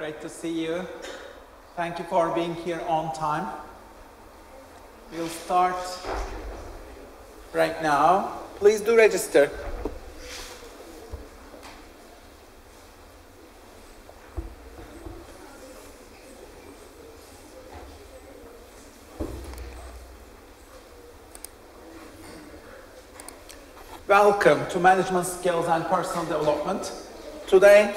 Great to see you. Thank you for being here on time. We'll start right now. Please do register. Welcome to Management Skills and Personal Development. Today,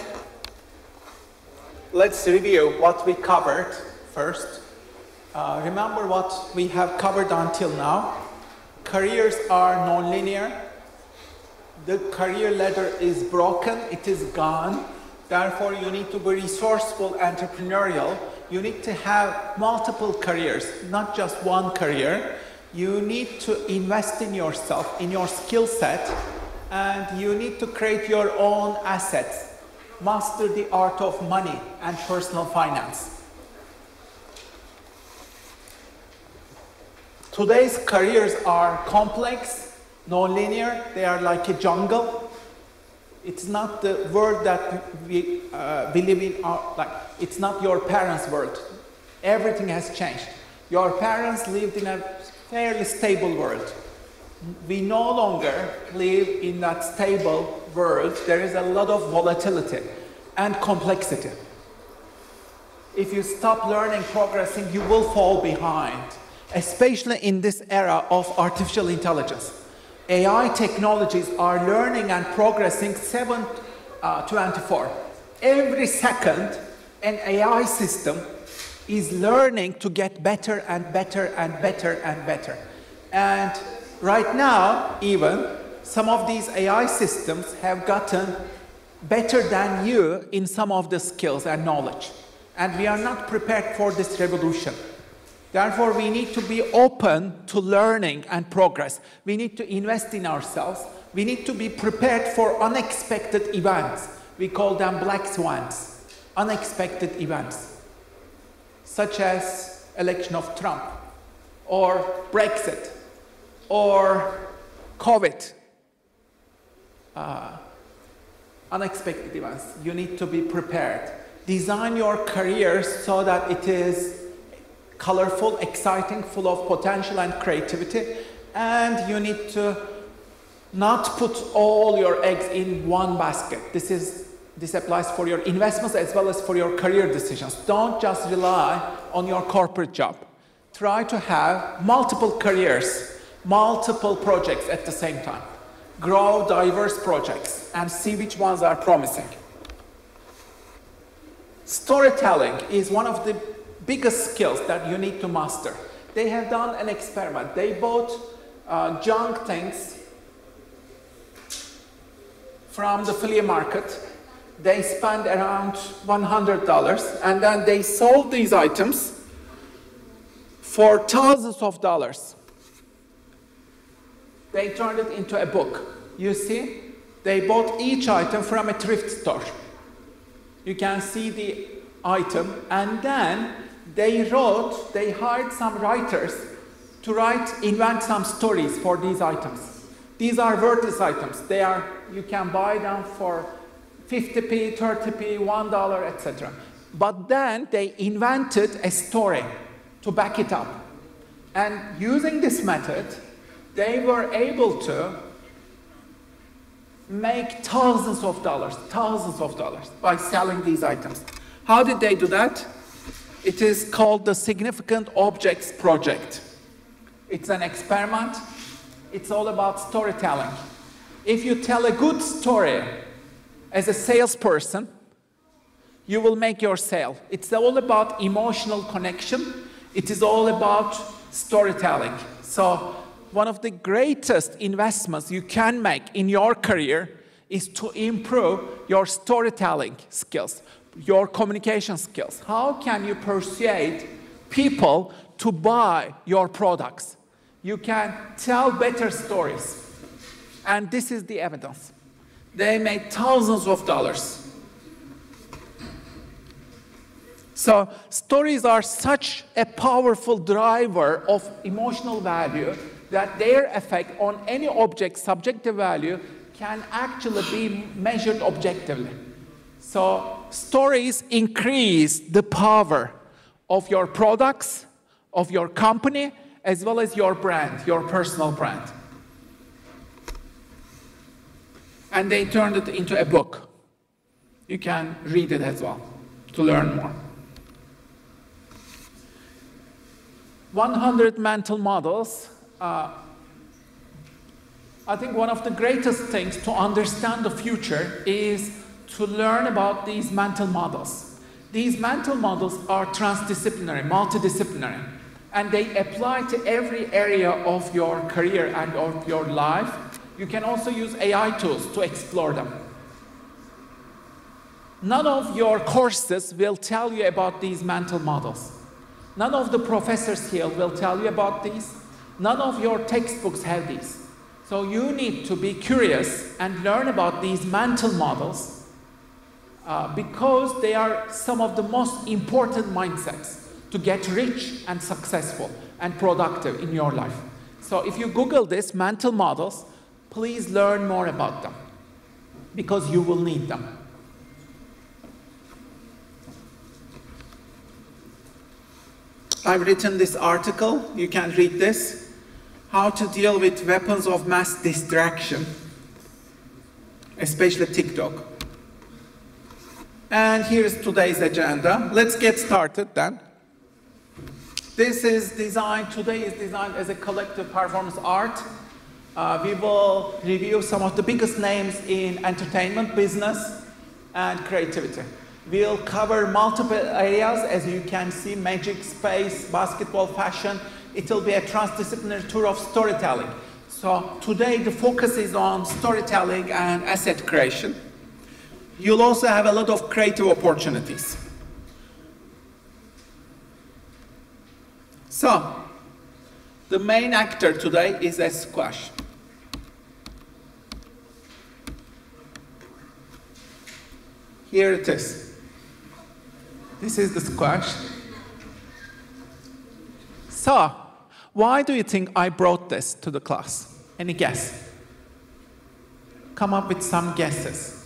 let's review what we covered first. Remember what we have covered until now. Careers are non-linear. The career ladder is broken, it is gone. Therefore, you need to be resourceful, entrepreneurial. You need to have multiple careers, not just one career. You need to invest in yourself, in your skill set, and you need to create your own assets. Master the art of money and personal finance. Today's careers are complex, non-linear, they are like a jungle. It's not the world that we believe in, it's not your parents' world. Everything has changed. Your parents lived in a fairly stable world. We no longer live in that stable world. There is a lot of volatility and complexity. If you stop learning, progressing, you will fall behind, especially in this era of artificial intelligence. AI technologies are learning and progressing 7/24. Every second, an AI system is learning to get better and better and better and better. And right now, even, some of these AI systems have gotten better than you in some of the skills and knowledge. And we are not prepared for this revolution. Therefore, we need to be open to learning and progress. We need to invest in ourselves. We need to be prepared for unexpected events. We call them black swans, unexpected events, such as election of Trump, or Brexit, or COVID. Unexpected events. You need to be prepared. Design your career so that it is colorful, exciting, full of potential and creativity, and you need to not put all your eggs in one basket. This applies for your investments as well as for your career decisions. Don't just rely on your corporate job. Try to have multiple careers, multiple projects at the same time. Grow diverse projects and see which ones are promising. Storytelling is one of the biggest skills that you need to master. They have done an experiment. They bought junk things from the flea market. They spent around $100, and then they sold these items for thousands of dollars. They turned it into a book. You see, they bought each item from a thrift store. You can see the item, and then they hired some writers to invent some stories for these items. These are worthless items. You can buy them for 50p, 30p, $1, etc. But then they invented a story to back it up. And using this method, they were able to make thousands of dollars by selling these items. How did they do that? It is called the Significant Objects Project. It's an experiment. It's all about storytelling. If you tell a good story as a salesperson, you will make your sale. It's all about emotional connection. It is all about storytelling. So one of the greatest investments you can make in your career is to improve your storytelling skills, your communication skills. How can you persuade people to buy your products? You can tell better stories. And this is the evidence. They made thousands of dollars. So stories are such a powerful driver of emotional value that their effect on any object's subjective value can actually be measured objectively. So stories increase the power of your products, of your company, as well as your brand, your personal brand. And they turned it into a book. You can read it as well to learn more. 100 mental models. I think one of the greatest things to understand the future is to learn about these mental models. These mental models are transdisciplinary, multidisciplinary, and they apply to every area of your career and of your life. You can also use AI tools to explore them. None of your courses will tell you about these mental models. None of the professors here will tell you about these. None of your textbooks have these. So you need to be curious and learn about these mental models because they are some of the most important mindsets to get rich and successful and productive in your life. So if you Google this, mental models, please learn more about them because you will need them. I've written this article, you can read this. How to deal with weapons of mass distraction, especially TikTok. And here's today's agenda. Let's get started then. This is designed, today is designed as a collective performance art. We will review some of the biggest names in entertainment, business, and creativity. We'll cover multiple areas, as you can see, magic, space, basketball, fashion. It will be a transdisciplinary tour of storytelling. So today the focus is on storytelling and asset creation. You'll also have a lot of creative opportunities. So, the main actor today is a squash. Here it is. This is the squash. So, why do you think I brought this to the class? Any guess? Come up with some guesses.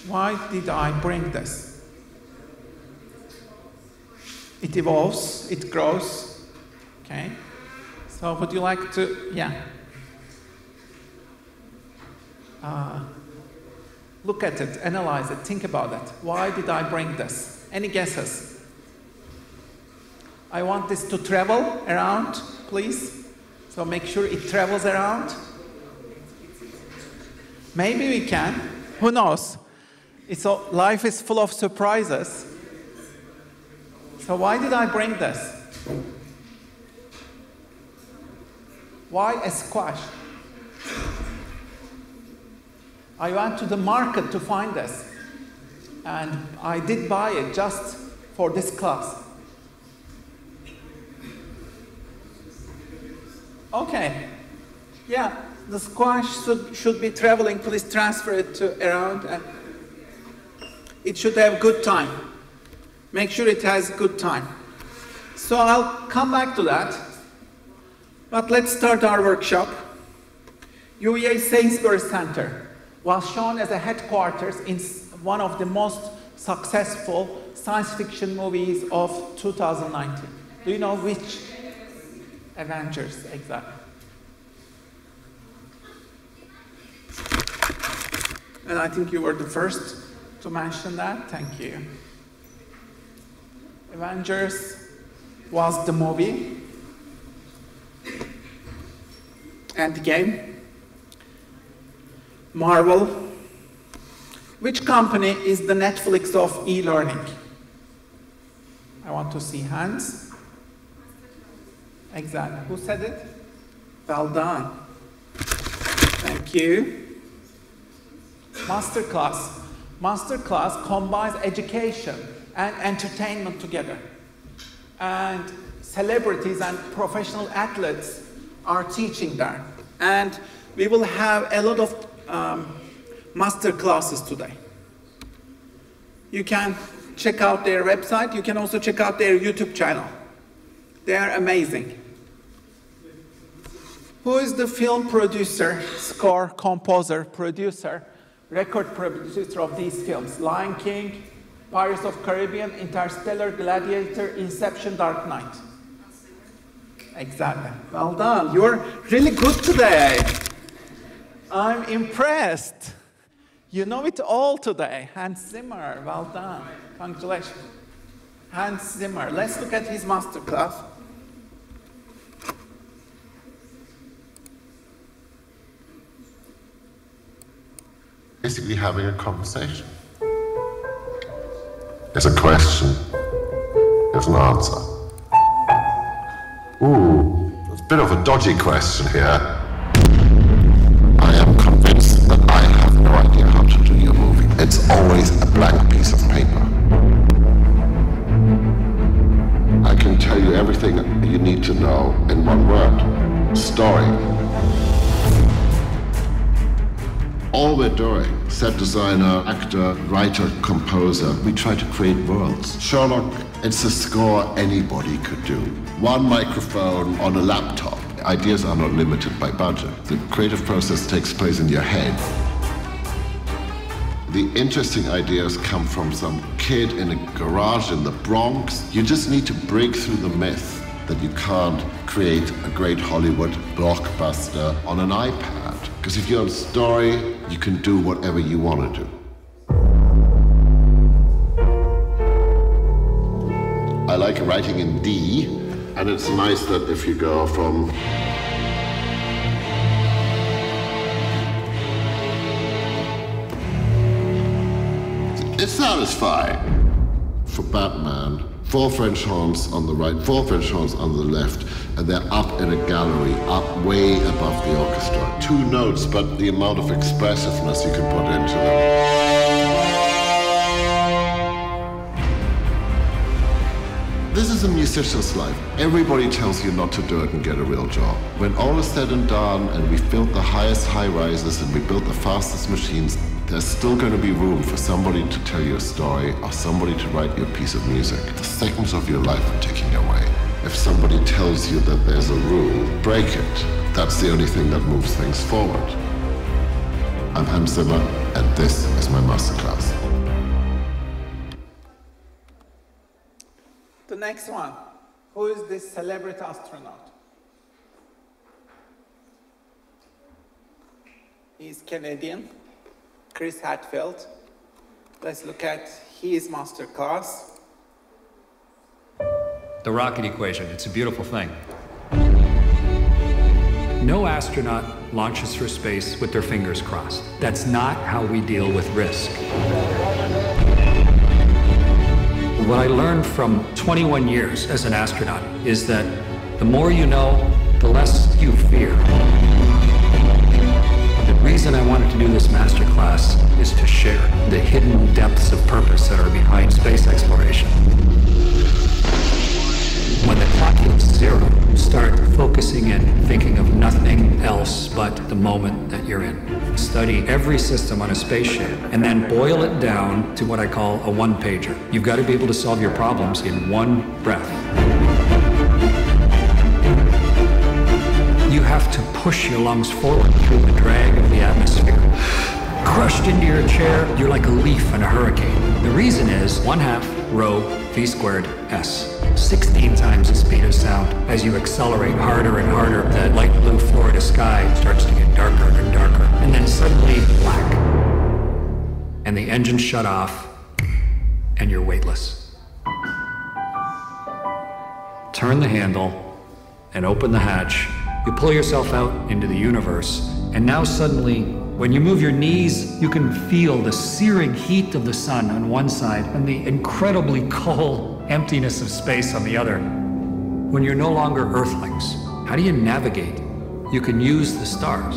Why did I bring this? It evolves, it grows, okay? So would you like to, look at it, analyze it, think about it. Why did I bring this? Any guesses? I want this to travel around, please. So make sure it travels around. Maybe we can. Who knows? Life is full of surprises. So why did I bring this? Why a squash? I went to the market to find this. And I did buy it just for this class. Okay, yeah, the squash should be traveling. Please transfer it around, and it should have good time. Make sure it has good time. So I'll come back to that, but let's start our workshop. UEA Sainsbury Center was shown as a headquarters in one of the most successful science fiction movies of 2019. Do you know which? Avengers, exactly. And I think you were the first to mention that. Thank you. Avengers was the movie. Endgame. Marvel. Which company is the Netflix of e-learning? I want to see hands. Exactly. Who said it? Well done. Thank you. Masterclass. Masterclass combines education and entertainment together. And celebrities and professional athletes are teaching there. And we will have a lot of master classes today. You can check out their website. You can also check out their YouTube channel. They are amazing. Who is the film producer, score, composer, producer record producer of these films: Lion King, Pirates of Caribbean, Interstellar, Gladiator, Inception, Dark Knight. Exactly. Well done. You're really good today. I'm impressed. You know it all today. Hans Zimmer. Well done. Congratulations. Hans Zimmer. Let's look at his masterclass. Basically having a conversation. There's a question. There's an answer. Ooh, it's a bit of a dodgy question here. I am convinced that I have no idea how to do your movie. It's always a blank piece of paper. I can tell you everything you need to know in one word. Story. All we're doing, set designer, actor, writer, composer, we try to create worlds. Sherlock, it's a score anybody could do. One microphone on a laptop. Ideas are not limited by budget. The creative process takes place in your head. The interesting ideas come from some kid in a garage in the Bronx. You just need to break through the myth that you can't create a great Hollywood blockbuster on an iPad. Because if you're a story, you can do whatever you want to do. I like writing in D, and it's nice that if you go from it's satisfying. For Batman, 4 French horns on the right, 4 French horns on the left, and they're up in a gallery, up way above the orchestra. 2 notes, but the amount of expressiveness you can put into them. This is a musician's life. Everybody tells you not to do it and get a real job. When all is said and done, and we've built the highest high-rises and we built the fastest machines, there's still going to be room for somebody to tell you a story or somebody to write you a piece of music. The seconds of your life are ticking away. If somebody tells you that there's a rule, break it. That's the only thing that moves things forward. I'm Hans Zimmer, and this is my masterclass. The next one. Who is this celebrity astronaut? He's Canadian. Chris Hadfield. Let's look at his masterclass. The rocket equation, it's a beautiful thing. No astronaut launches for space with their fingers crossed. That's not how we deal with risk. What I learned from 21 years as an astronaut is that the more you know, the less you fear. The reason I wanted to do this masterclass is to share the hidden depths of purpose that are behind space exploration. When the clock hits 0, start focusing in, thinking of nothing else but the moment that you're in. Study every system on a spaceship and then boil it down to what I call a one-pager. You've got to be able to solve your problems in one breath. You have to push your lungs forward through the drag of the atmosphere. Crushed into your chair, you're like a leaf in a hurricane. The reason is 1/2 rho v squared s. 16 times the speed of sound. As you accelerate harder and harder, that light blue Florida sky starts to get darker and darker, and then suddenly black. And the engines shut off, and you're weightless. Turn the handle and open the hatch. You pull yourself out into the universe, and now suddenly, when you move your knees, you can feel the searing heat of the sun on one side and the incredibly cold emptiness of space on the other. When you're no longer Earthlings, how do you navigate? You can use the stars.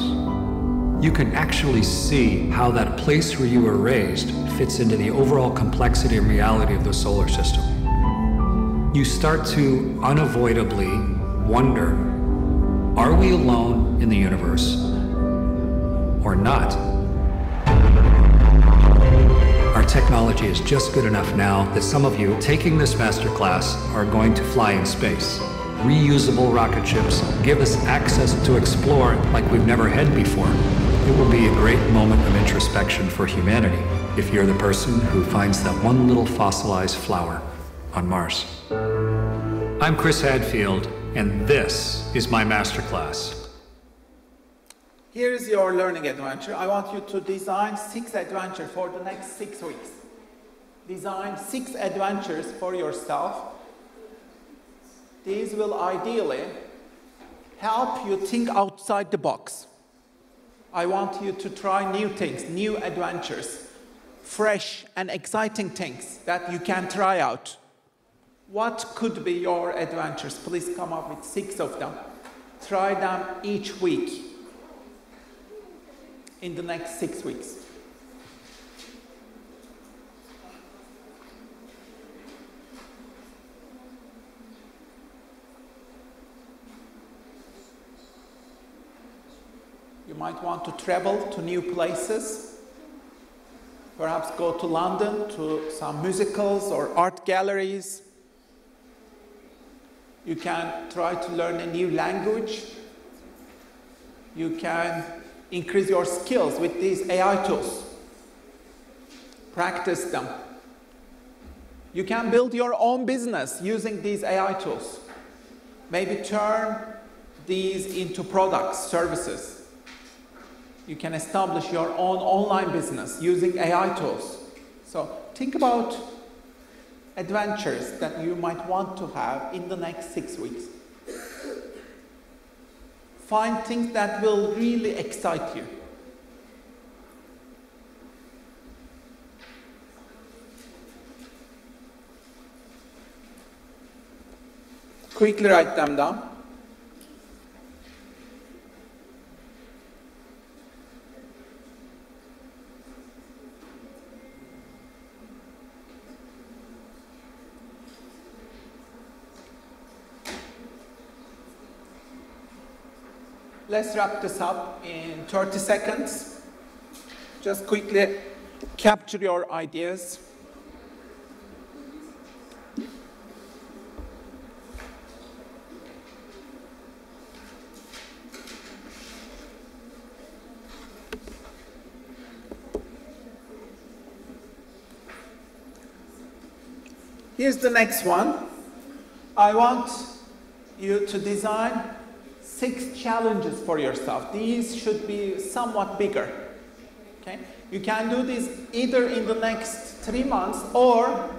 You can actually see how that place where you were raised fits into the overall complexity and reality of the solar system. You start to unavoidably wonder, are we alone in the universe or not? Our technology is just good enough now that some of you taking this masterclass are going to fly in space. Reusable rocket ships give us access to explore like we've never had before. It will be a great moment of introspection for humanity if you're the person who finds that one little fossilized flower on Mars. I'm Chris Hadfield, and this is my masterclass. Here is your learning adventure. I want you to design 6 adventures for the next 6 weeks. Design 6 adventures for yourself. These will ideally help you think outside the box. I want you to try new things, new adventures, fresh and exciting things that you can try out. What could be your adventures? Please come up with 6 of them. Try them each week in the next 6 weeks. You might want to travel to new places, perhaps go to London to some musicals or art galleries. You can try to learn a new language. You can increase your skills with these AI tools. Practice them. You can build your own business using these AI tools. Maybe turn these into products, services. You can establish your own online business using AI tools. So think about adventures that you might want to have in the next 6 weeks. Find things that will really excite you. Quickly write them down. Let's wrap this up in 30 seconds. Just quickly capture your ideas. Here's the next one. I want you to design 6 challenges for yourself. These should be somewhat bigger. Okay? You can do this either in the next 3 months, or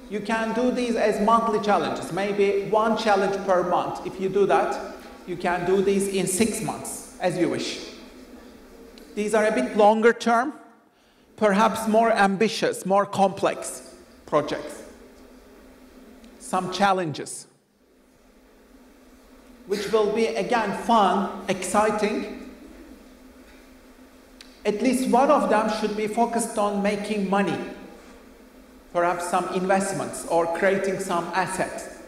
you can do these as monthly challenges, maybe 1 challenge per month. If you do that, you can do these in 6 months, as you wish. These are a bit longer term, perhaps more ambitious, more complex projects. Some challenges, which will be, again, fun, exciting. At least one of them should be focused on making money, perhaps some investments or creating some assets.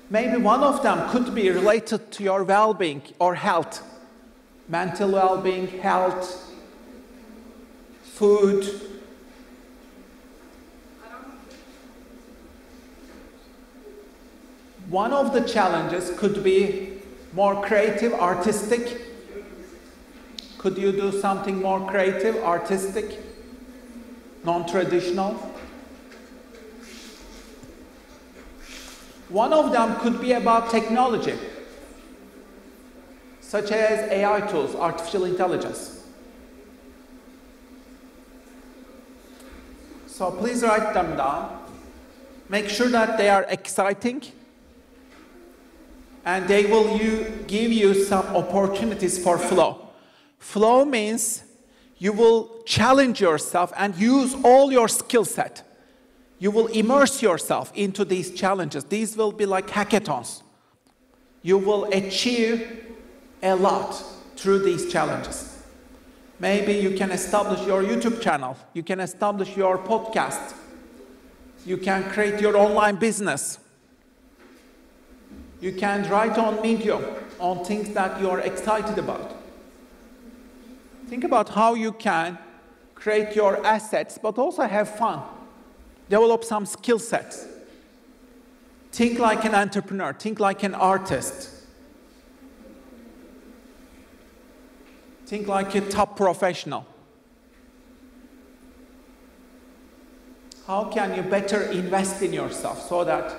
Maybe one of them could be related to your well-being or health, mental well-being, health, food. One of the challenges could be more creative, artistic. Could you do something more creative, artistic, non-traditional? One of them could be about technology, such as AI tools, artificial intelligence. So please write them down. Make sure that they are exciting, and they will give you some opportunities for flow. Flow means you will challenge yourself and use all your skill set. You will immerse yourself into these challenges. These will be like hackathons. You will achieve a lot through these challenges. Maybe you can establish your YouTube channel. You can establish your podcast. You can create your online business. You can write on Medium on things that you are excited about. Think about how you can create your assets, but also have fun. Develop some skill sets. Think like an entrepreneur. Think like an artist. Think like a top professional. How can you better invest in yourself so that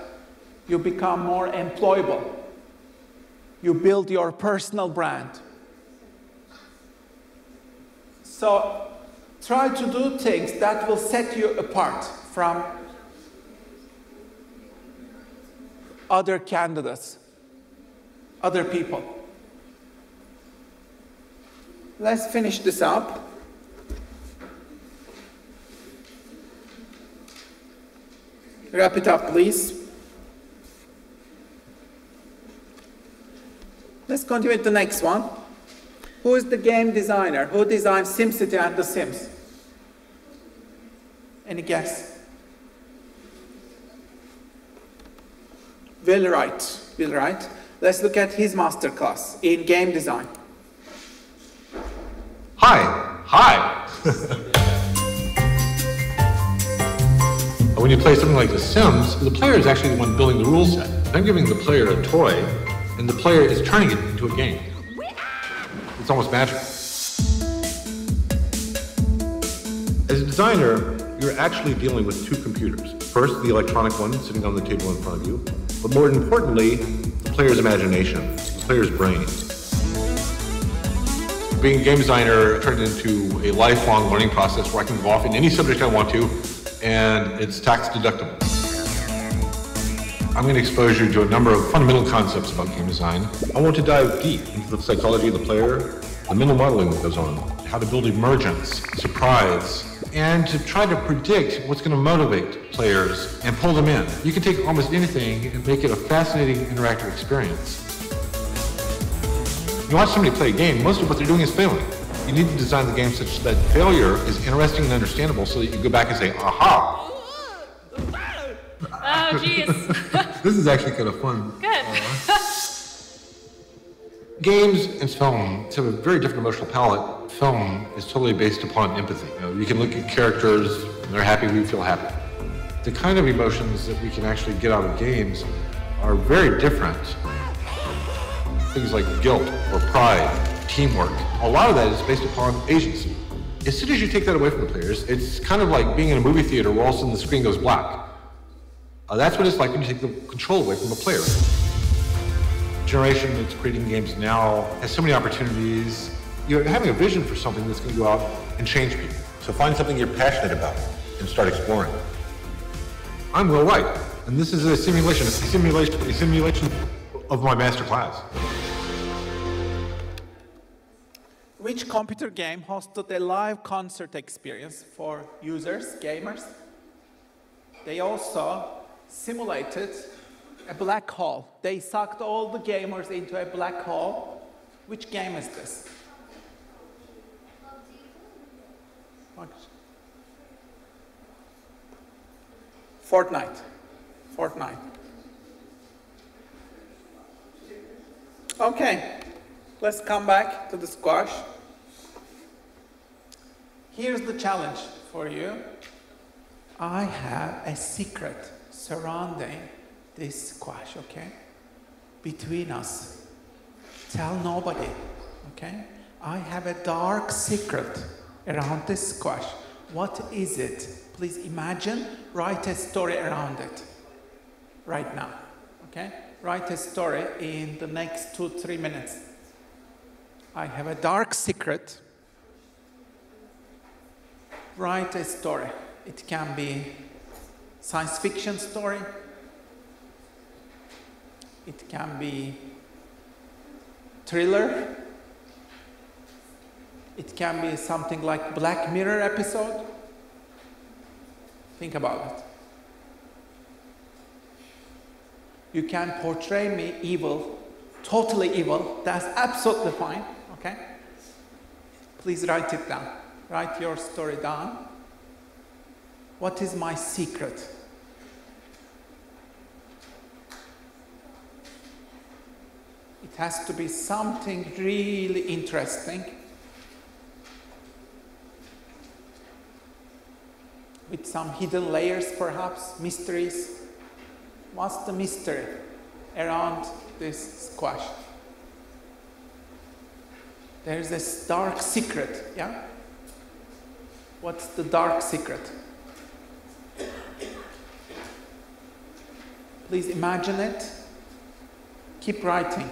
you become more employable? You build your personal brand. So try to do things that will set you apart from other candidates, other people. Let's finish this up. Wrap it up, please. Let's continue with the next one. Who is the game designer? Who designed SimCity and The Sims? Any guess? Will Wright. Will Wright. Let's look at his masterclass in game design. Hi. When you play something like The Sims, the player is actually the one building the rule set. I'm giving the player a toy, and the player is turning it into a game. It's almost magical. As a designer, you're actually dealing with two computers. First, the electronic one sitting on the table in front of you, but more importantly, the player's imagination, the player's brain. Being a game designer turned into a lifelong learning process where I can go off in any subject I want to, and it's tax deductible. I'm going to expose you to a number of fundamental concepts about game design. I want to dive deep into the psychology of the player, the mental modeling that goes on, how to build emergence, surprise, and to try to predict what's going to motivate players and pull them in. You can take almost anything and make it a fascinating interactive experience. You watch somebody play a game, most of what they're doing is failing. You need to design the game such that failure is interesting and understandable so that you go back and say, aha! Oh, jeez. This is actually kind of fun. Good. Games and film have a very different emotional palette. Film is totally based upon empathy. You can look at characters, and they're happy, we feel happy. The kind of emotions that we can actually get out of games are very different. Things like guilt or pride, teamwork. A lot of that is based upon agency. As soon as you take that away from the players, it's kind of like being in a movie theater where all of a sudden the screen goes black. That's what it's like when you take the control away from the player. The generation that's creating games now has so many opportunities. You're having a vision for something that's going to go out and change people. So find something you're passionate about and start exploring. I'm Will Wright, and this is a simulation of my master class. Which computer game hosted a live concert experience for users, gamers? They also simulated a black hole. They sucked all the gamers into a black hole. Which game is this? Fortnite. Okay, let's come back to the squash. Here's the challenge for you. I have a secret surrounding this squash, okay? Between us. Tell nobody, okay? I have a dark secret around this squash. What is it? Please imagine, write a story around it right now, okay? Write a story in the next 2-3 minutes. I have a dark secret. Write a story. It can be science fiction story. It can be thriller. It can be something like Black Mirror episode. Think about it. You can portray me evil, totally evil. That's absolutely fine, okay? Please write it down. Write your story down. What is my secret? It has to be something really interesting, with some hidden layers, perhaps, mysteries. What's the mystery around this squash? There's this dark secret, yeah? What's the dark secret? Please imagine it. Keep writing.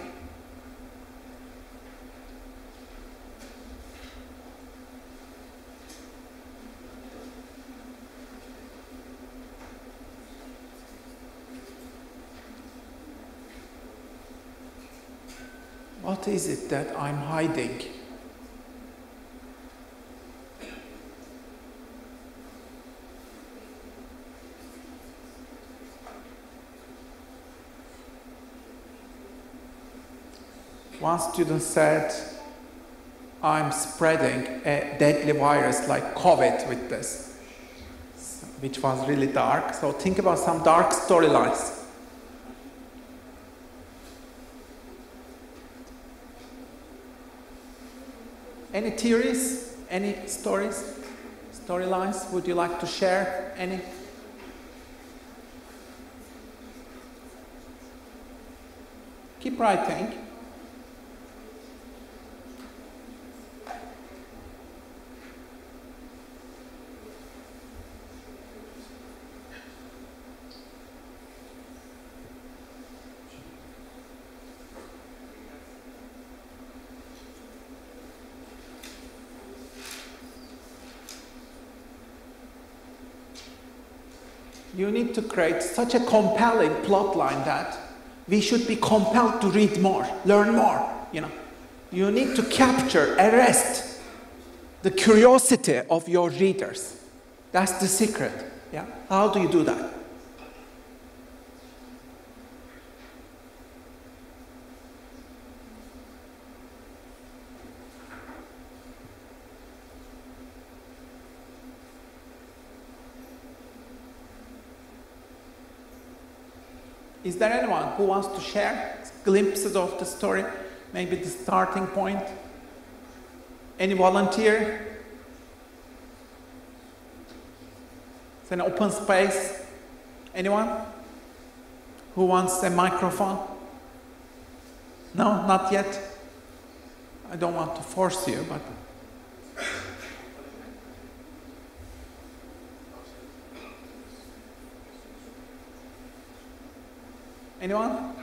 What is it that I'm hiding? One student said, I'm spreading a deadly virus like COVID with this, which was really dark. So think about some dark storylines. Any theories? Any stories? Storylines? Would you like to share any? Keep writing. You need to create such a compelling plot line that we should be compelled to read more, learn more, you know. You need to capture, arrest the curiosity of your readers. That's the secret, yeah? How do you do that? Is there anyone who wants to share glimpses of the story? Maybe the starting point? Any volunteer? It's an open space. Anyone who wants a microphone? No, not yet. I don't want to force you, but... Anyone?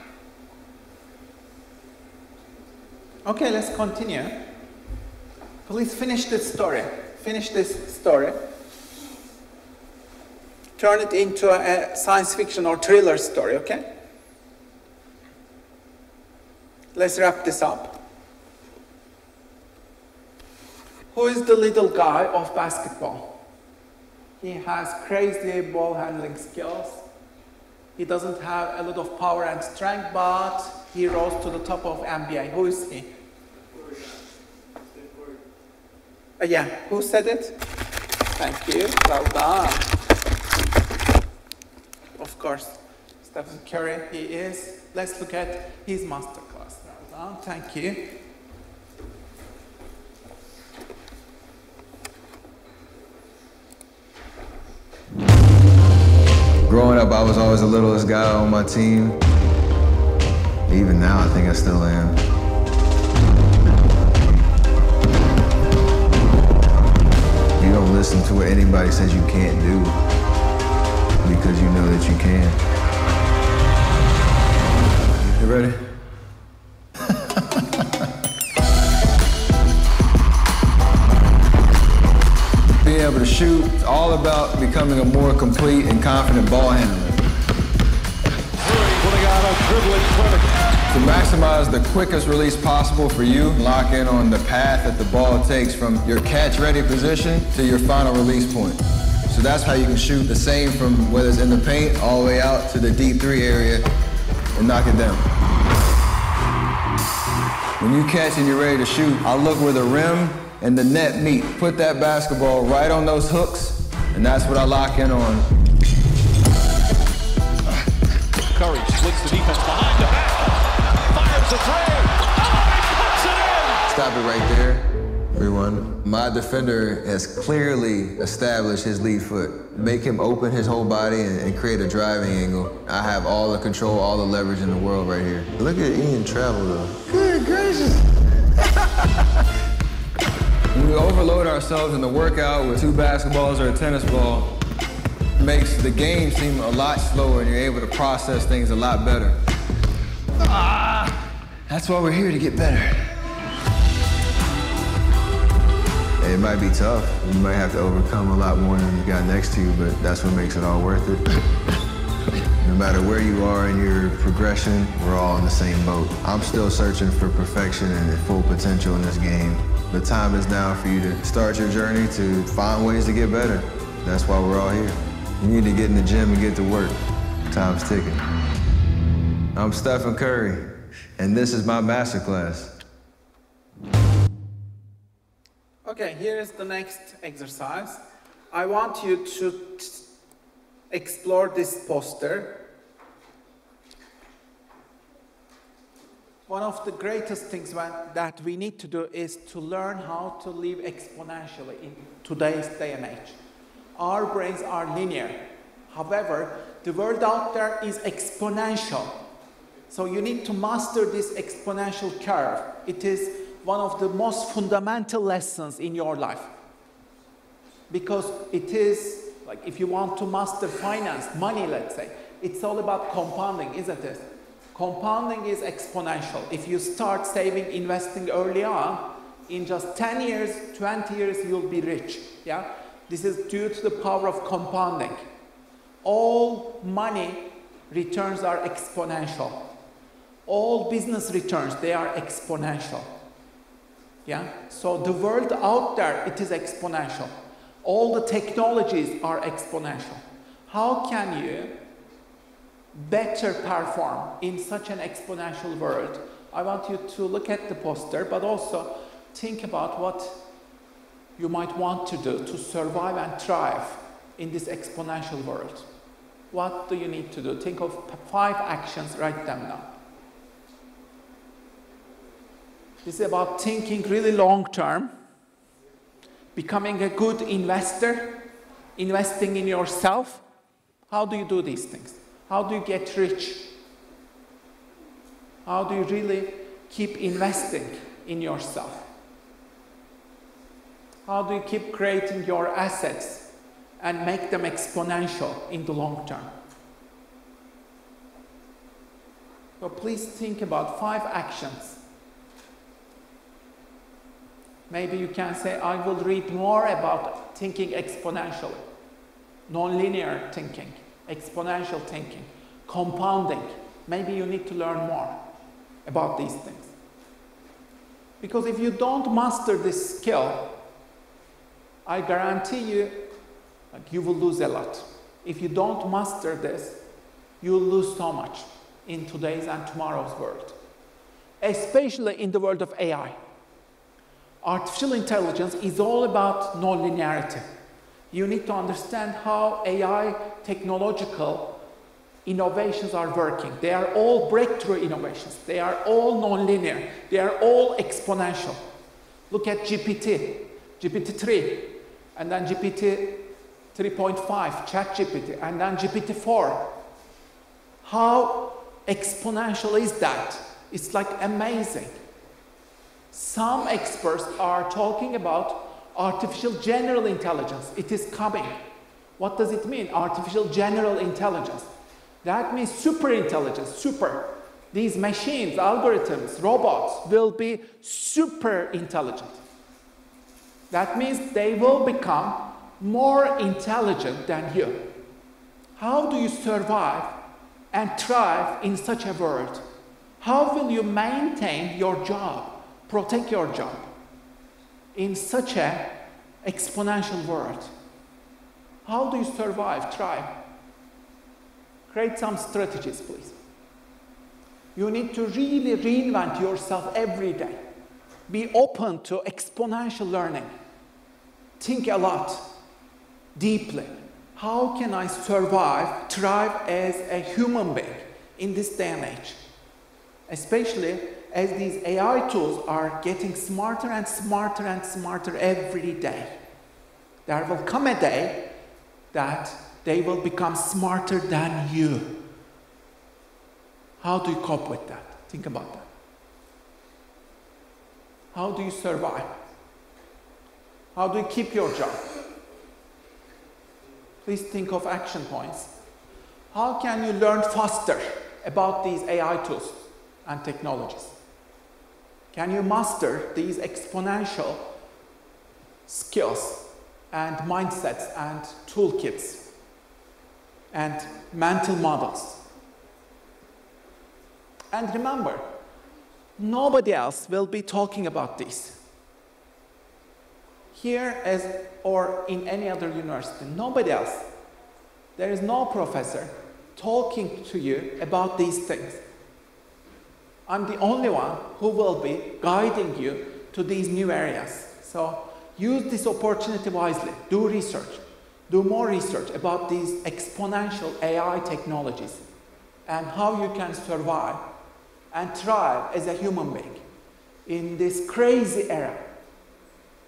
Okay, let's continue. Please finish this story. Finish this story. Turn it into a science fiction or thriller story, okay? Let's wrap this up. Who is the little guy of basketball? He has crazy ball handling skills. He doesn't have a lot of power and strength, but he rose to the top of NBA. Who is he? Yeah, who said it? Thank you, well done. Of course, Stephen Curry, he is. Let's look at his masterclass. Well done, thank you. Growing up, I was always the littlest guy on my team. Even now, I think I still am. You don't listen to what anybody says you can't do because you know that you can. You ready? Being able to shoot, it's all about becoming a more complete and confident ball handler. To maximize the quickest release possible for you, lock in on the path that the ball takes from your catch-ready position to your final release point. So that's how you can shoot the same from whether it's in the paint all the way out to the deep three area and knock it down. When you catch and you're ready to shoot, I'll look where the rim and the net meet. Put that basketball right on those hooks, and that's what I lock in on. Curry splits the defense behind the back, fires a three, he puts it in! Stop it right there, everyone. My defender has clearly established his lead foot. Make him open his whole body and create a driving angle. I have all the control, all the leverage in the world right here. Look at Ian travel though. Good gracious. We overload ourselves in the workout with 2 basketballs or a tennis ball. It makes the game seem a lot slower and you're able to process things a lot better. That's why we're here, to get better. It might be tough. You might have to overcome a lot more than the guy next to you, but that's what makes it all worth it. No matter where you are in your progression, we're all in the same boat. I'm still searching for perfection and full potential in this game. The time is now for you to start your journey to find ways to get better. That's why we're all here. You need to get in the gym and get to work. Time's ticking. I'm Stephen Curry, and this is my masterclass. Okay, here is the next exercise. I want you to explore this poster. One of the greatest things that we need to do is to learn how to live exponentially in today's day and age. Our brains are linear. However, the world out there is exponential. So you need to master this exponential curve. It is one of the most fundamental lessons in your life. Because it is, like if you want to master finance, money let's say, it's all about compounding, isn't it? Compounding is exponential. If you start saving, investing early on, in just 10 years, 20 years, you'll be rich, yeah? This is due to the power of compounding. All money returns are exponential. All business returns, they are exponential. Yeah? So the world out there, it is exponential. All the technologies are exponential. How can you better perform in such an exponential world? I want you to look at the poster, but also think about what you might want to do to survive and thrive in this exponential world. What do you need to do? Think of 5 actions, write them down. This is about thinking really long term, becoming a good investor, investing in yourself. How do you do these things? How do you get rich? How do you really keep investing in yourself? How do you keep creating your assets and make them exponential in the long term? So please think about 5 actions. Maybe you can say, I will read more about thinking exponentially, non-linear thinking, exponential thinking, compounding. Maybe you need to learn more about these things. Because if you don't master this skill, I guarantee you, you will lose a lot. If you don't master this, you'll lose so much in today's and tomorrow's world, especially in the world of AI. Artificial intelligence is all about non-linearity. You need to understand how AI technological innovations are working. They are all breakthrough innovations. They are all non-linear. They are all exponential. Look at GPT, GPT-3, and then GPT 3.5, ChatGPT, and then GPT-4. How exponential is that? It's like amazing. Some experts are talking about artificial general intelligence. It is coming. What does it mean, artificial general intelligence? That means super intelligence, super. These machines, algorithms, robots will be super intelligent. That means they will become more intelligent than you. How do you survive and thrive in such a world? How will you maintain your job? Protect your job in such an exponential world? How do you survive, thrive? Create some strategies, please. You need to really reinvent yourself every day. Be open to exponential learning. Think a lot, deeply. How can I survive, thrive as a human being in this day and age? Especially as these AI tools are getting smarter and smarter and smarter every day. There will come a day that they will become smarter than you. How do you cope with that? Think about that. How do you survive? How do you keep your job? Please think of action points. How can you learn faster about these AI tools and technologies? Can you master these exponential skills and mindsets and toolkits and mental models? And remember, nobody else will be talking about this. Here or in any other university, nobody else. There is no professor talking to you about these things. I'm the only one who will be guiding you to these new areas. So use this opportunity wisely. Do research. Do more research about these exponential AI technologies and how you can survive and thrive as a human being in this crazy era.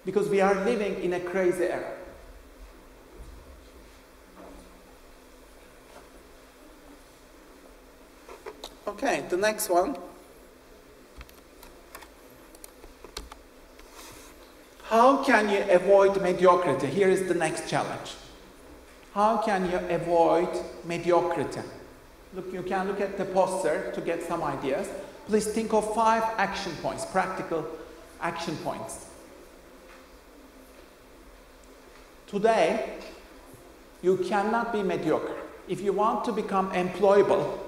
Because we are living in a crazy era. Okay, the next one. How can you avoid mediocrity? Here is the next challenge. How can you avoid mediocrity? Look, you can look at the poster to get some ideas. Please think of 5 action points, practical action points. Today, you cannot be mediocre. If you want to become employable,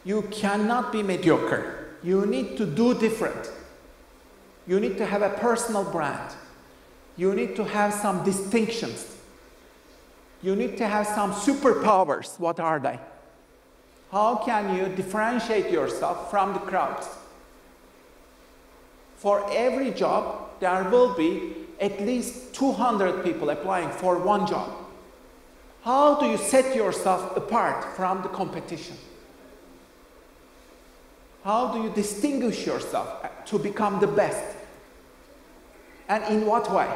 you cannot be mediocre. You need to do different. You need to have a personal brand. You need to have some distinctions. You need to have some superpowers. What are they? How can you differentiate yourself from the crowds? For every job, there will be at least 200 people applying for one job. How do you set yourself apart from the competition? How do you distinguish yourself to become the best? And in what way?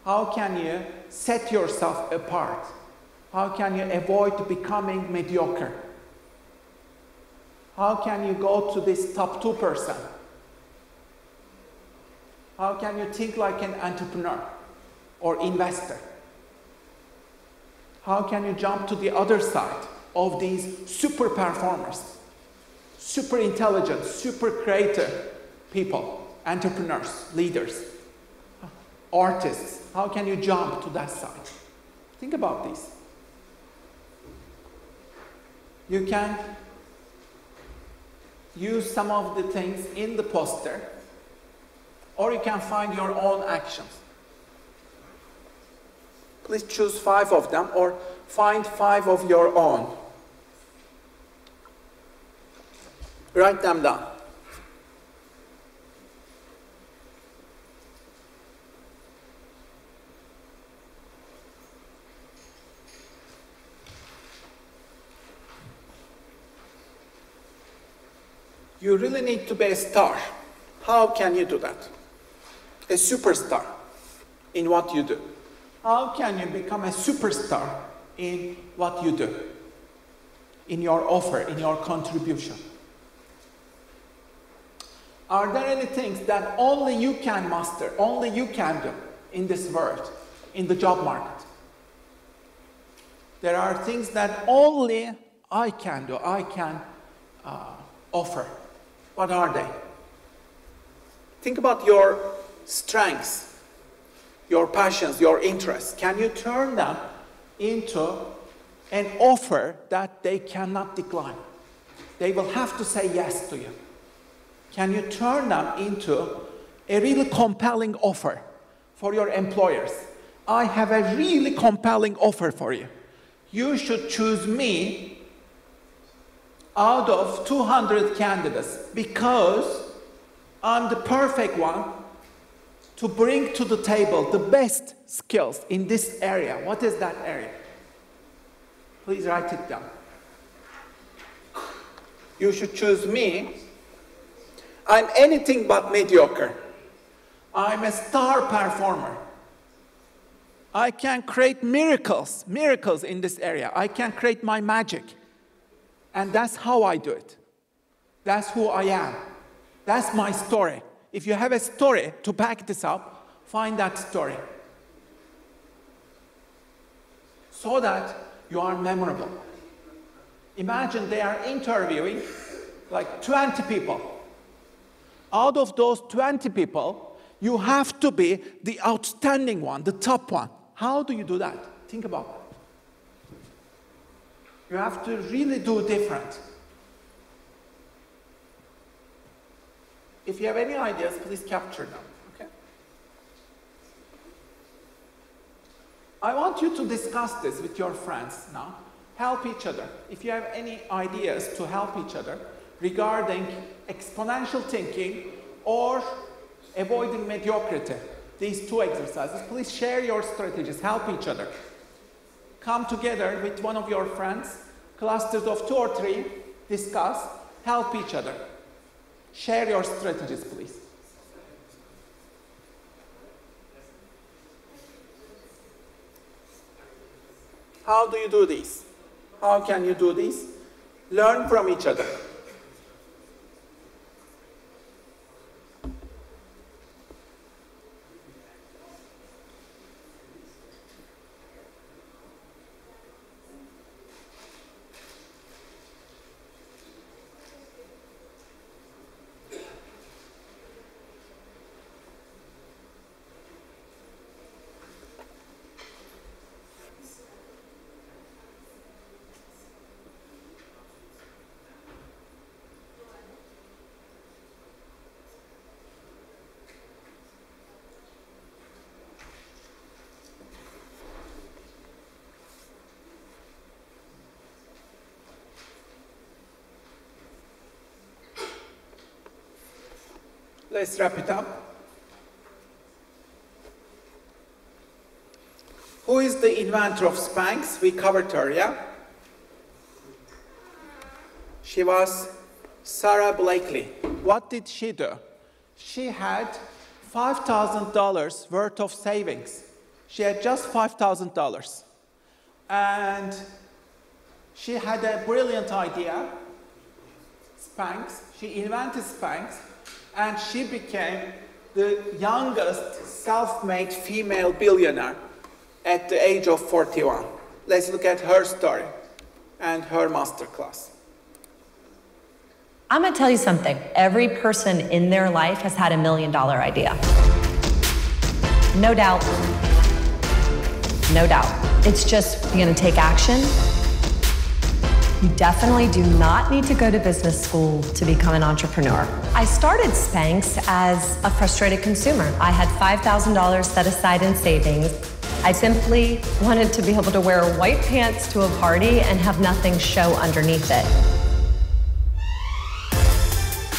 How can you set yourself apart? How can you avoid becoming mediocre? How can you go to this top 2%? How can you think like an entrepreneur or investor? How can you jump to the other side of these super performers, super intelligent, super creative people, entrepreneurs, leaders, artists? How can you jump to that side? Think about this. You can use some of the things in the poster, or you can find your own actions. Please choose 5 of them, or find 5 of your own. Write them down. You really need to be a star. How can you do that? A superstar in what you do. How can you become a superstar in what you do? In your offer, in your contribution? Are there any things that only you can master, only you can do in this world, in the job market? There are things that only I can do, I can offer. What are they? Think about your strengths, your passions, your interests. Can you turn them into an offer that they cannot decline? They will have to say yes to you. Can you turn them into a really compelling offer for your employers? I have a really compelling offer for you. You should choose me out of 200 candidates because I'm the perfect one to bring to the table the best skills in this area. What is that area? Please write it down. You should choose me. I'm anything but mediocre. I'm a star performer. I can create miracles in this area. I can create my magic. And that's how I do it. That's who I am. That's my story. If you have a story to back this up, Find that story so that you are memorable. Imagine they are interviewing like 20 people. Out of those 20 people, you have to be the outstanding one, the top one. How do you do that? Think about that. You have to really do different. If you have any ideas, please capture them, okay? I want you to discuss this with your friends now. Help each other. If you have any ideas to help each other regarding exponential thinking or avoiding mediocrity, these two exercises, please share your strategies, help each other. Come together with one of your friends, clusters of 2 or 3, discuss, help each other. Share your strategies, please. How do you do this? How can you do this? Learn from each other. Let's wrap it up. Who is the inventor of Spanx? We covered her, yeah? She was Sarah Blakely. What did she do? She had $5,000 worth of savings. She had just $5,000. And she had a brilliant idea, Spanx. She invented Spanx. And she became the youngest self-made female billionaire at the age of 41. Let's look at her story and her masterclass. I'm gonna tell you something. Every person in their life has had $1 million idea. No doubt. No doubt. It's just, you're gonna take action. You definitely do not need to go to business school to become an entrepreneur. I started Spanx as a frustrated consumer. I had $5,000 set aside in savings. I simply wanted to be able to wear white pants to a party and have nothing show underneath it.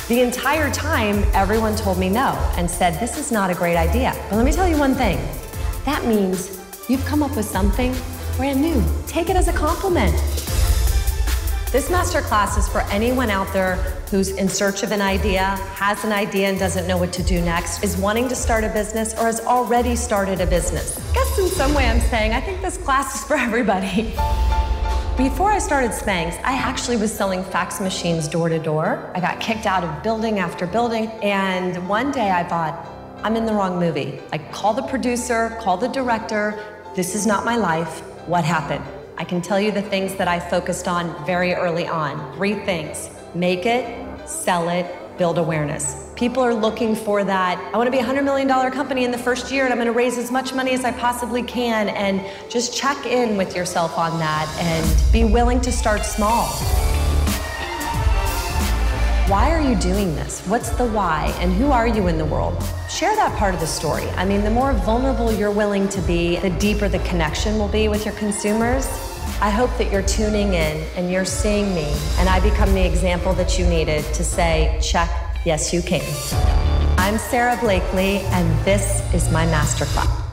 The entire time, everyone told me no and said, this is not a great idea. But let me tell you one thing. That means you've come up with something brand new. Take it as a compliment. This masterclass is for anyone out there who's in search of an idea, has an idea and doesn't know what to do next, is wanting to start a business, or has already started a business. I guess in some way I'm saying, I think this class is for everybody. Before I started Spanx, I actually was selling fax machines door to door. I got kicked out of building after building, and one day I thought, I'm in the wrong movie. I called the producer, called the director, this is not my life, what happened? I can tell you the things that I focused on very early on. 3 things: make it, sell it, build awareness. People are looking for that. I want to be a $100 million company in the first year, and I'm going to raise as much money as I possibly can, and just check in with yourself on that and be willing to start small. Why are you doing this? What's the why, and who are you in the world? Share that part of the story. I mean, the more vulnerable you're willing to be, the deeper the connection will be with your consumers. I hope that you're tuning in and you're seeing me, and I become the example that you needed to say, check, yes you can. I'm Sarah Blakely, and this is my masterclass.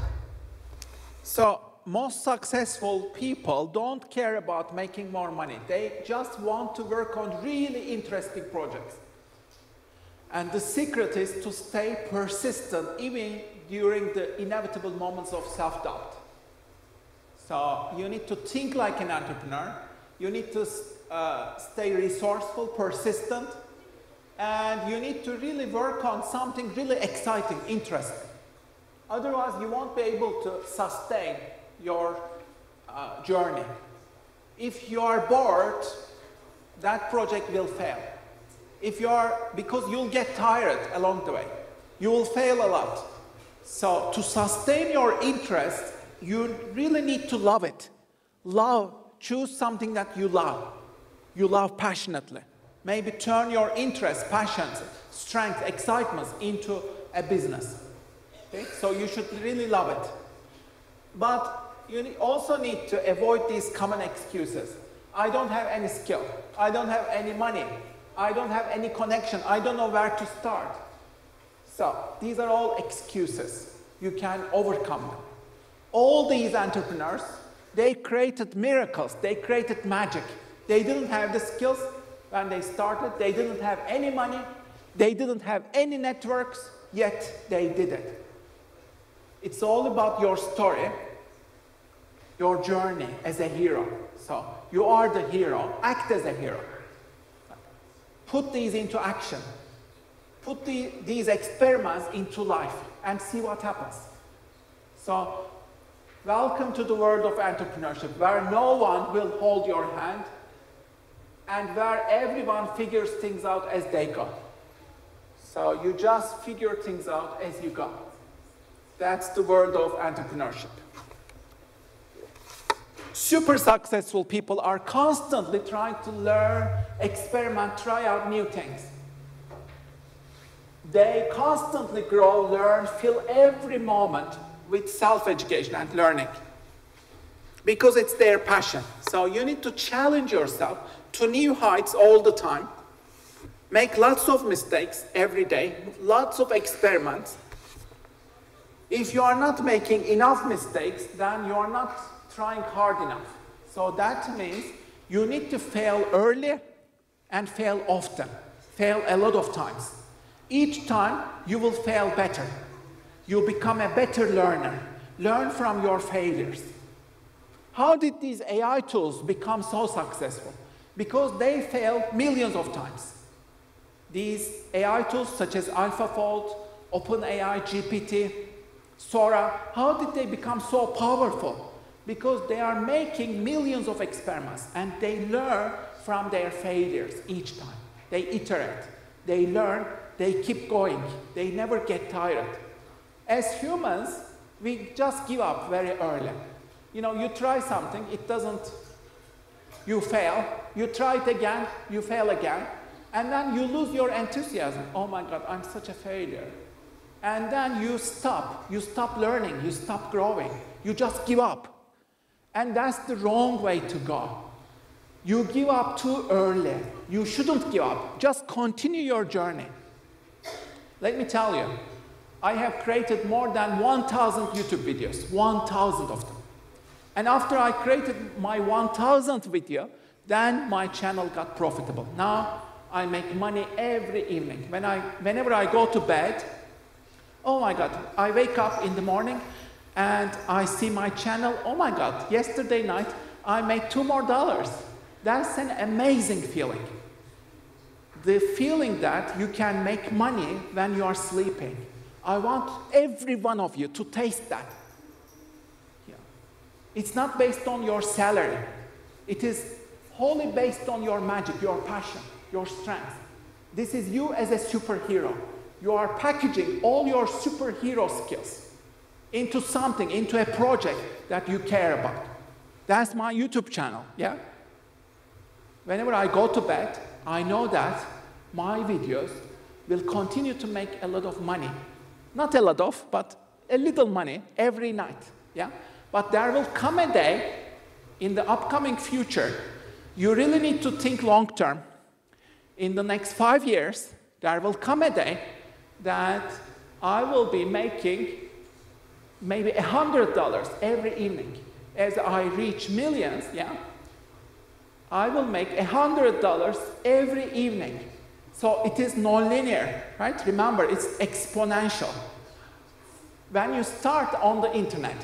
So, most successful people don't care about making more money. They just want to work on really interesting projects. And the secret is to stay persistent even during the inevitable moments of self-doubt. So you need to think like an entrepreneur. You need to stay resourceful, persistent, and you need to really work on something really exciting, interesting. Otherwise, you won't be able to sustain your journey. If you are bored, that project will fail. Because you'll get tired along the way. You will fail a lot. So to sustain your interest, you really need to love it. Choose something that you love. You love passionately. Maybe turn your interest, passions, strength, excitements into a business. Okay? So you should really love it. But you also need to avoid these common excuses. I don't have any skill. I don't have any money. I don't have any connection. I don't know where to start. So these are all excuses. You can overcome them. All these entrepreneurs, they created miracles. They created magic. They didn't have the skills when they started. They didn't have any money. They didn't have any networks, yet they did it. It's all about your story, your journey as a hero. So you are the hero. Act as a hero. Put these into action. Put these experiments into life and see what happens. So welcome to the world of entrepreneurship, where no one will hold your hand and where everyone figures things out as they go. So you just figure things out as you go. That's the world of entrepreneurship. Super successful people are constantly trying to learn, experiment, try out new things. They constantly grow, learn, fill every moment with self-education and learning. Because it's their passion. So you need to challenge yourself to new heights all the time. Make lots of mistakes every day, lots of experiments. If you are not making enough mistakes, then you are not trying hard enough. So that means you need to fail early and fail often. Fail a lot of times. Each time you will fail better. You become a better learner. Learn from your failures. How did these AI tools become so successful? Because they failed millions of times. These AI tools such as AlphaFold, OpenAI, GPT, Sora, how did they become so powerful? Because they are making millions of experiments and they learn from their failures each time. They iterate, they learn, they keep going, they never get tired. As humans, we just give up very early. You know, you try something, it doesn't, you fail, you try it again, you fail again, and then you lose your enthusiasm. Oh my God, I'm such a failure. And then you stop learning, you stop growing, you just give up. And that's the wrong way to go. You give up too early. You shouldn't give up. Just continue your journey. Let me tell you, I have created more than 1,000 YouTube videos, 1,000 of them. And after I created my 1,000th video, then my channel got profitable. Now I make money every evening. Whenever I go to bed, oh my God, I wake up in the morning and I see my channel. Oh my God, yesterday night I made $2 more. That's an amazing feeling. The feeling that you can make money when you are sleeping. I want every one of you to taste that. Yeah. It's not based on your salary. It is wholly based on your magic, your passion, your strength. This is you as a superhero. You are packaging all your superhero skills into something, into a project that you care about. That's my YouTube channel, yeah? Whenever I go to bed, I know that my videos will continue to make a lot of money. Not a lot of, but a little money every night, yeah? But there will come a day in the upcoming future, you really need to think long term. In the next 5 years, there will come a day that I will be making maybe $100 every evening. As I reach millions, yeah, I will make $100 every evening. So it is non-linear, right? Remember, it's exponential. When you start on the internet,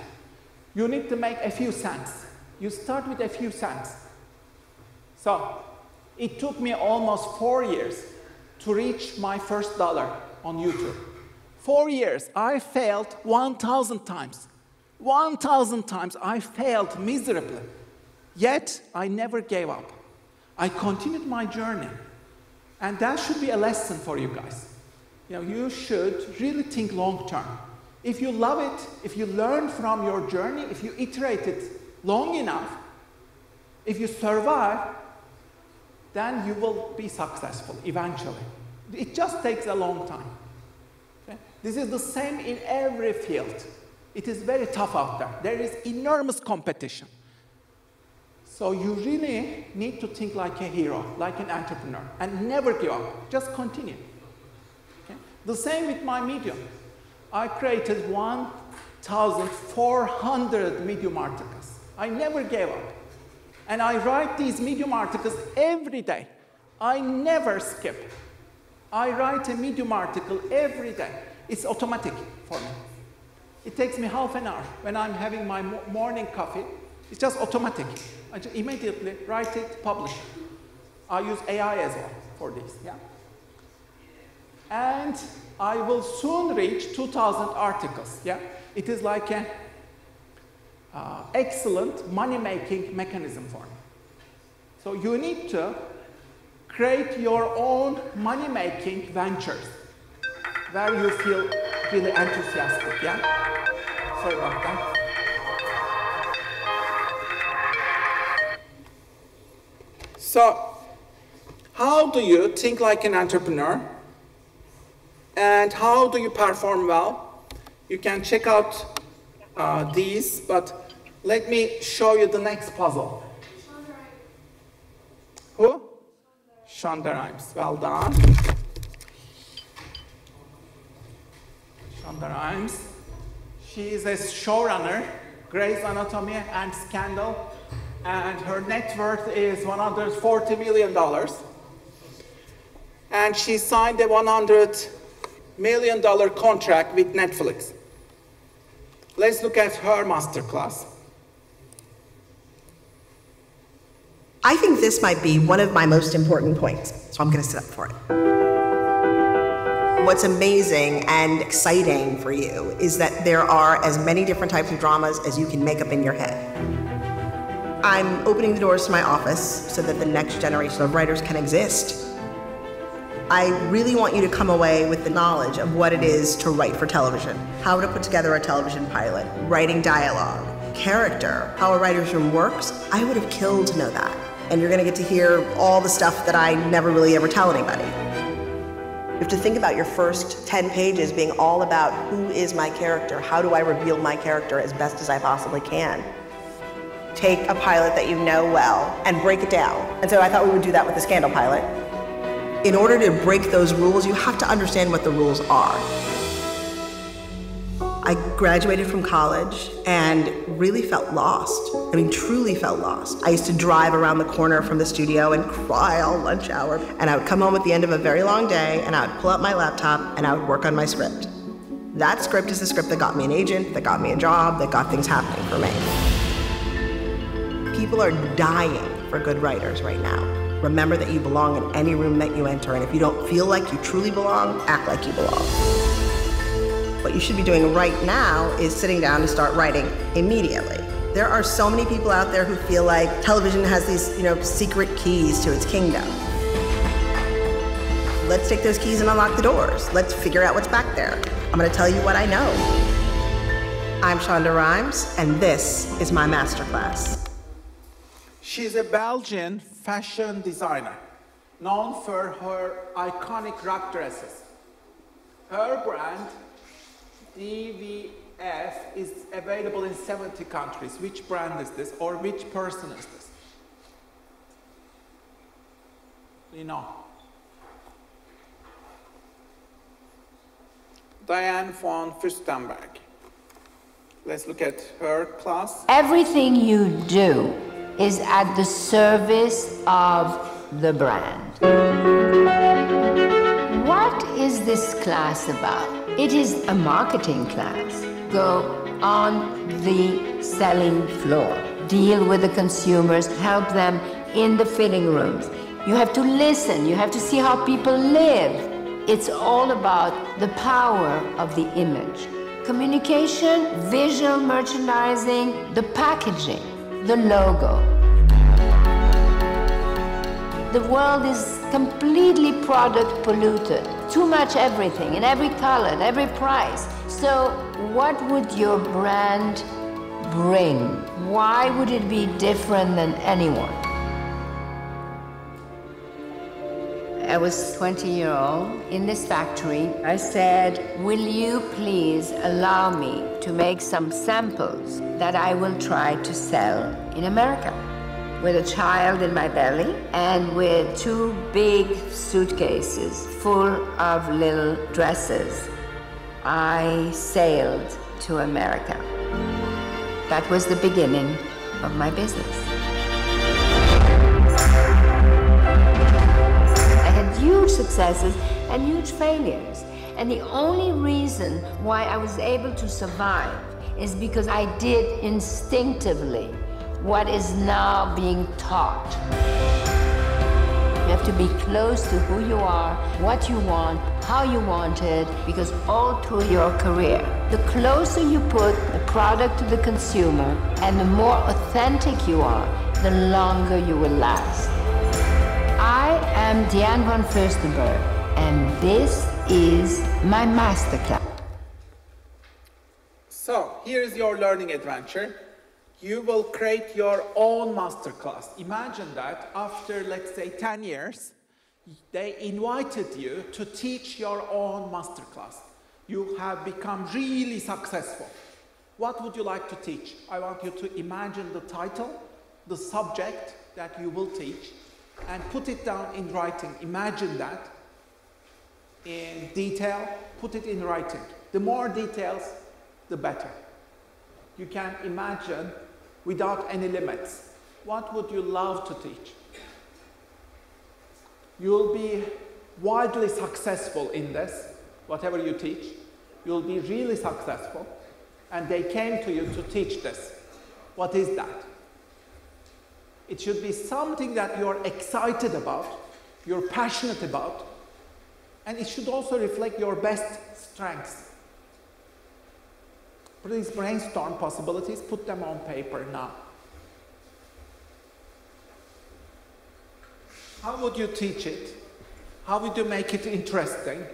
you need to make a few cents. You start with a few cents. So it took me almost 4 years to reach my first dollar on YouTube. 4 years, I failed 1,000 times. 1,000 times I failed miserably. Yet, I never gave up. I continued my journey. And that should be a lesson for you guys. You should really think long term. If you love it, if you learn from your journey, if you iterate it long enough, if you survive, then you will be successful eventually. It just takes a long time. Okay? This is the same in every field. It is very tough out there. There is enormous competition. So you really need to think like a hero, like an entrepreneur, and never give up. Just continue. Okay? The same with my Medium. I created 1,400 Medium articles. I never gave up. And I write these Medium articles every day. I never skip. I write a Medium article every day. It's automatic for me. It takes me half an hour. When I'm having my morning coffee, it's just automatic. I just immediately write it, publish it. I use AI as well for this, yeah? And I will soon reach 2,000 articles, yeah? It is like an excellent money-making mechanism for me. So you need to create your own money-making ventures where you feel really enthusiastic, yeah? Sorry about that. So, how do you think like an entrepreneur? And how do you perform well? You can check out these, but let me show you the next puzzle. Who? Shonda Rhimes. Well done. Shonda Rhimes. She is a showrunner, Grey's Anatomy and Scandal, and her net worth is $140 million. And she signed a $100 million contract with Netflix. Let's look at her masterclass. I think this might be one of my most important points, so I'm going to sit up for it. What's amazing and exciting for you is that there are as many different types of dramas as you can make up in your head. I'm opening the doors to my office so that the next generation of writers can exist. I really want you to come away with the knowledge of what it is to write for television, how to put together a television pilot, writing dialogue, character, how a writer's room works. I would have killed to know that. And you're gonna get to hear all the stuff that I never really ever tell anybody. You have to think about your first 10 pages being all about who is my character, how do I reveal my character as best as I possibly can. Take a pilot that you know well and break it down. And so I thought we would do that with the Scandal pilot. In order to break those rules, you have to understand what the rules are. I graduated from college and really felt lost. I mean, truly felt lost. I used to drive around the corner from the studio and cry all lunch hour. And I would come home at the end of a very long day and I would pull out my laptop and I would work on my script. That script is the script that got me an agent, that got me a job, that got things happening for me. People are dying for good writers right now. Remember that you belong in any room that you enter, and if you don't feel like you truly belong, act like you belong. What you should be doing right now is sitting down and start writing immediately. There are so many people out there who feel like television has these, secret keys to its kingdom. Let's take those keys and unlock the doors. Let's figure out what's back there. I'm gonna tell you what I know. I'm Shonda Rhimes, and this is my masterclass. She's a Belgian fashion designer, known for her iconic wrap dresses. Her brand, DVF, is available in 70 countries. Which brand is this, or which person is this? You know. Diane von Furstenberg. Let's look at her class. Everything you do is at the service of the brand. What is this class about? It is a marketing class. Go on the selling floor, deal with the consumers, help them in the fitting rooms. You have to listen, you have to see how people live. It's all about the power of the image. Communication, visual merchandising, the packaging, the logo. The world is completely product polluted. Too much everything, in every color, in every price. So what would your brand bring? Why would it be different than anyone? I was 20-year-old in this factory. I said, will you please allow me to make some samples that I will try to sell in America? With a child in my belly and with 2 big suitcases full of little dresses, I sailed to America. That was the beginning of my business. I had huge successes and huge failures. And the only reason why I was able to survive is because I did instinctively what is now being taught. You have to be close to who you are, what you want, how you want it, because all through your career, the closer you put the product to the consumer and the more authentic you are, the longer you will last. I am Diane von Furstenberg, and this is my masterclass. So, here's your learning adventure. You will create your own masterclass. Imagine that after, let's say, 10 years, they invited you to teach your own masterclass. You have become really successful. What would you like to teach? I want you to imagine the title, the subject that you will teach, and put it down in writing. Imagine that in detail, put it in writing. The more details, the better. You can imagine without any limits. What would you love to teach? You'll be wildly successful in this, whatever you teach. You'll be really successful, and they came to you to teach this. What is that? It should be something that you're excited about, you're passionate about, and it should also reflect your best strengths. Please brainstorm possibilities, put them on paper now. How would you teach it? How would you make it interesting?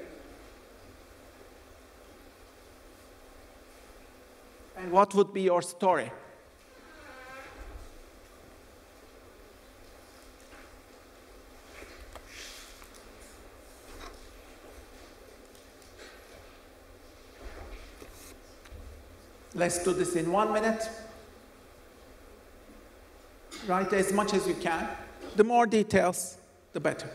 And what would be your story? Let's do this in 1 minute. Write as much as you can. The more details, the better.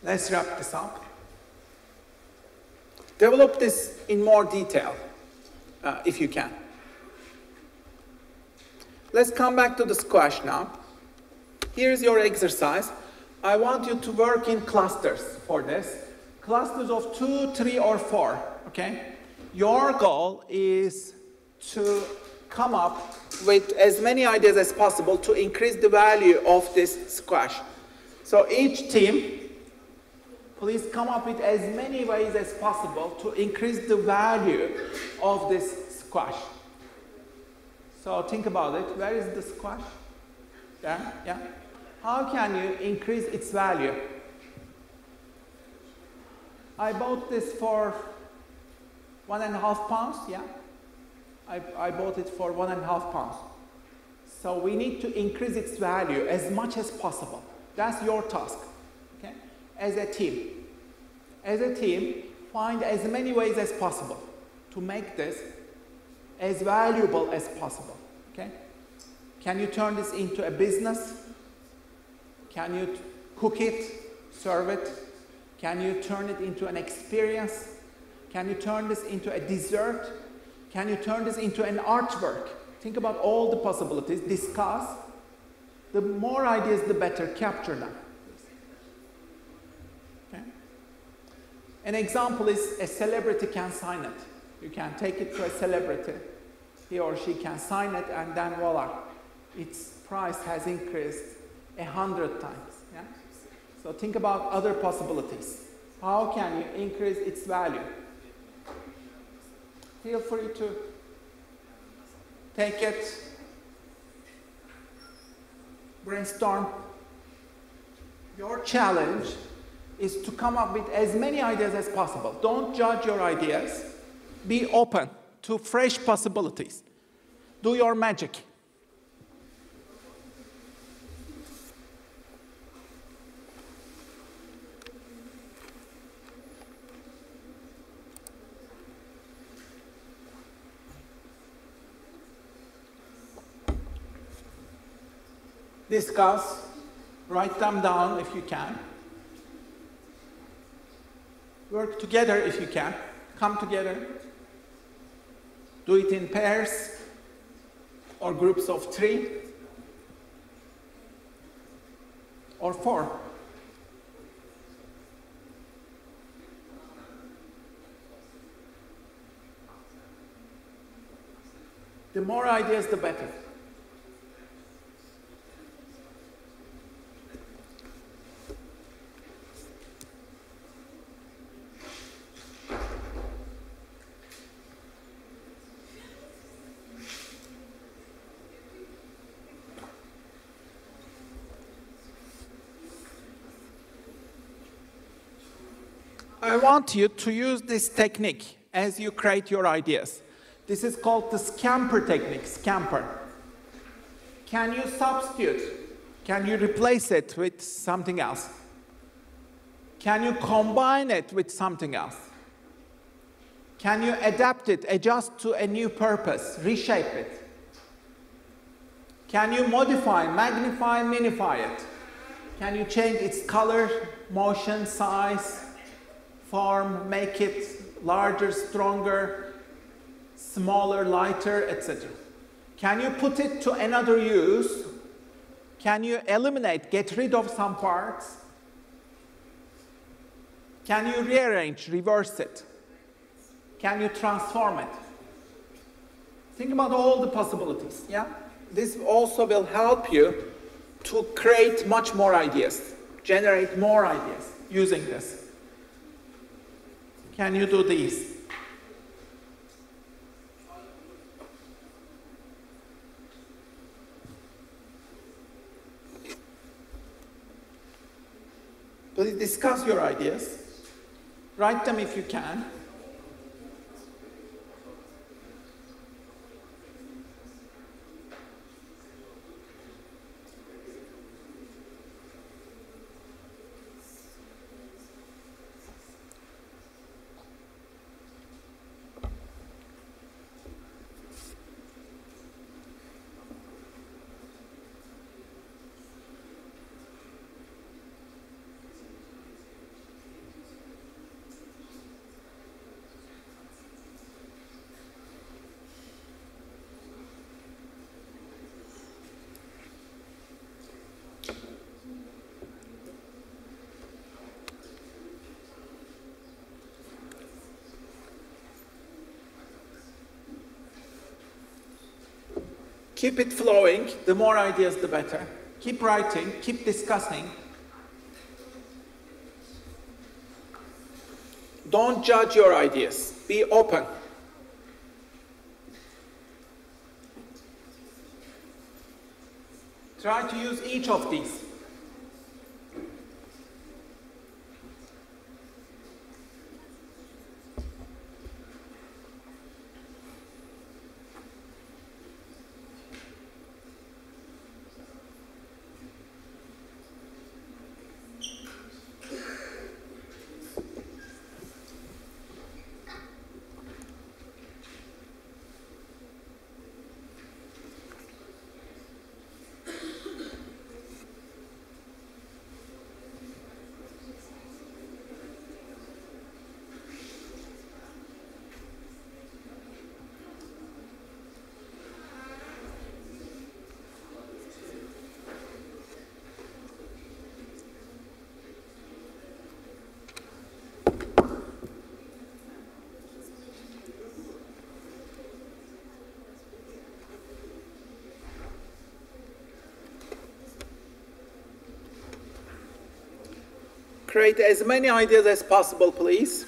Let's wrap this up. Develop this in more detail, if you can. Let's come back to the squash now. Here's your exercise. I want you to work in clusters for this. Clusters of 2, 3, or 4, okay? Your goal is to come up with as many ideas as possible to increase the value of this squash. So each team, please come up with as many ways as possible to increase the value of this squash. So think about it. Where is the squash? There, yeah. How can you increase its value? I bought this for £1.5, yeah? I bought it for £1.5. So we need to increase its value as much as possible. That's your task, okay? As a team. As a team, find as many ways as possible to make this as valuable as possible, okay? Can you turn this into a business? Can you cook it, serve it? Can you turn it into an experience? Can you turn this into a dessert? Can you turn this into an artwork? Think about all the possibilities, discuss. The more ideas, the better, capture them. Okay? An example is a celebrity can sign it. You can take it to a celebrity. He or she can sign it, and then voila, its price has increased 100 times. Yeah? So think about other possibilities. How can you increase its value? Feel free to take it, brainstorm. Your challenge is to come up with as many ideas as possible. Don't judge your ideas. Be open to fresh possibilities. Do your magic. Discuss, write them down if you can. Work together if you can. Come together. Do it in pairs or groups of 3 or 4. The more ideas, the better. I want you to use this technique as you create your ideas. This is called the scamper technique, scamper. Can you substitute? Can you replace it with something else? Can you combine it with something else? Can you adapt it, adjust to a new purpose, reshape it? Can you modify, magnify, minify it? Can you change its color, motion, size, form, make it larger, stronger, smaller, lighter, etc.? Can you put it to another use? Can you eliminate, get rid of some parts? Can you rearrange, reverse it? Can you transform it? Think about all the possibilities, yeah? This also will help you to create much more ideas, generate more ideas using this. Can you do these? Please discuss your ideas. Write them if you can. Keep it flowing. The more ideas, the better. Keep writing, keep discussing. Don't judge your ideas. Be open. Try to use each of these. create as many ideas as possible, please.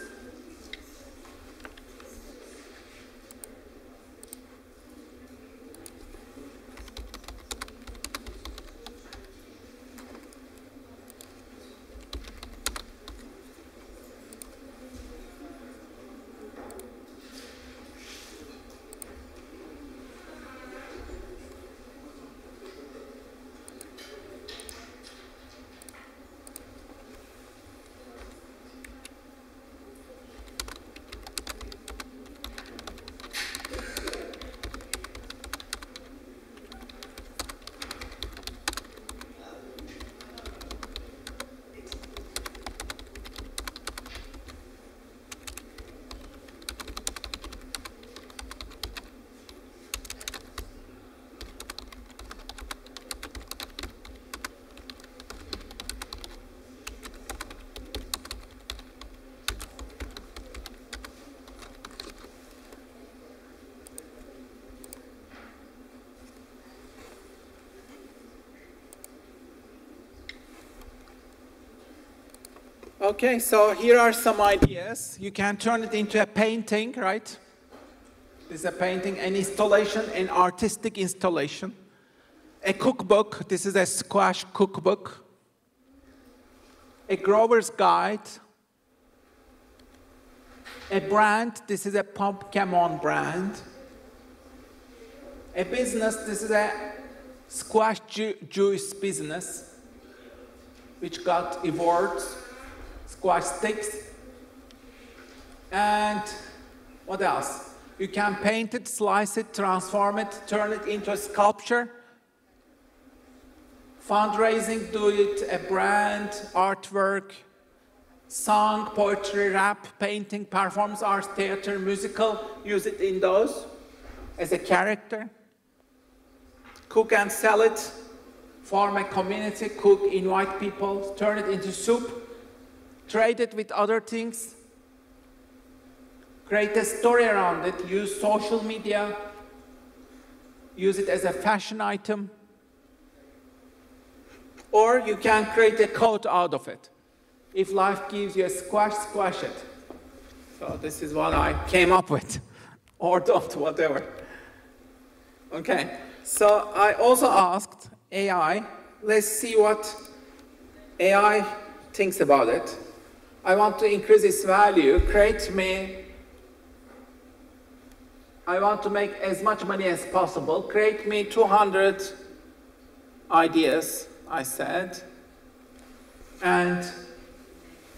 Okay, so here are some ideas. You can turn it into a painting, right? This is a painting, an installation, an artistic installation. A cookbook, this is a squash cookbook. A grower's guide. A brand, this is a Pumpkamon brand. A business, this is a squash juice business, which got awards. Squash sticks. And what else? You can paint it, slice it, transform it, turn it into a sculpture. Fundraising, do it, a brand, artwork, song, poetry, rap, painting, performance arts, theater, musical, use it in those as a character. Cook and sell it, form a community, cook, invite people, turn it into soup. Trade it with other things, create a story around it, use social media, use it as a fashion item, or you can create a quote out of it. If life gives you a squash, squash it. So this is what I came up with, or don't, whatever. Okay, so I also asked AI, let's see what AI thinks about it. I want to increase its value, I want to make as much money as possible, create me 200 ideas, I said. And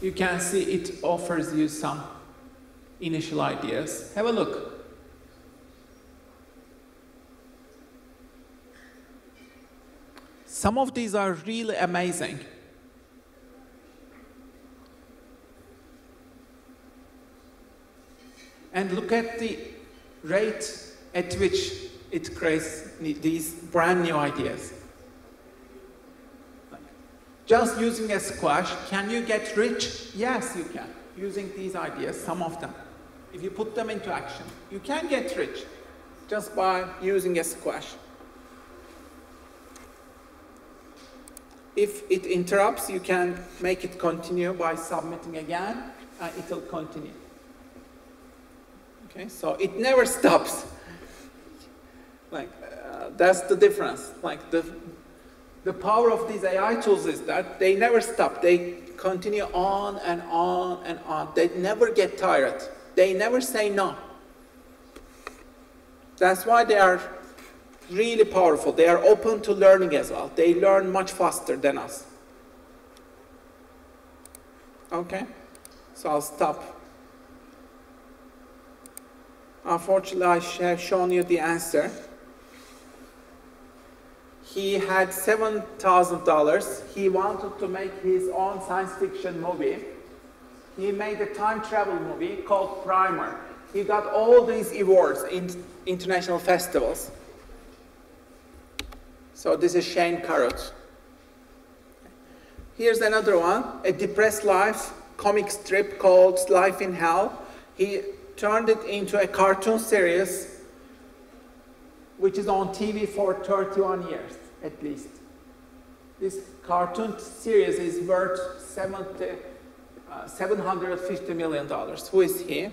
you can see it offers you some initial ideas. Have a look. Some of these are really amazing. And look at the rate at which it creates these brand new ideas. Just using a squash, can you get rich? Yes, you can. Using these ideas, some of them. If you put them into action, you can get rich just by using a squash. If it interrupts, you can make it continue by submitting again, and it will continue. Okay, so it never stops. That's the difference. The power of these AI tools is that they never stop. They continue on and on and on. They never get tired. They never say no. That's why they are really powerful. They are open to learning as well. They learn much faster than us. Okay, so I'll stop. Unfortunately, I have shown you the answer. He had $7,000. He wanted to make his own science fiction movie. He made a time travel movie called Primer. He got all these awards in international festivals. So this is Shane Carruth. Here's another one, a depressed life comic strip called Life in Hell. He turned it into a cartoon series, which is on TV for 31 years, at least. This cartoon series is worth $750 million. Who is he?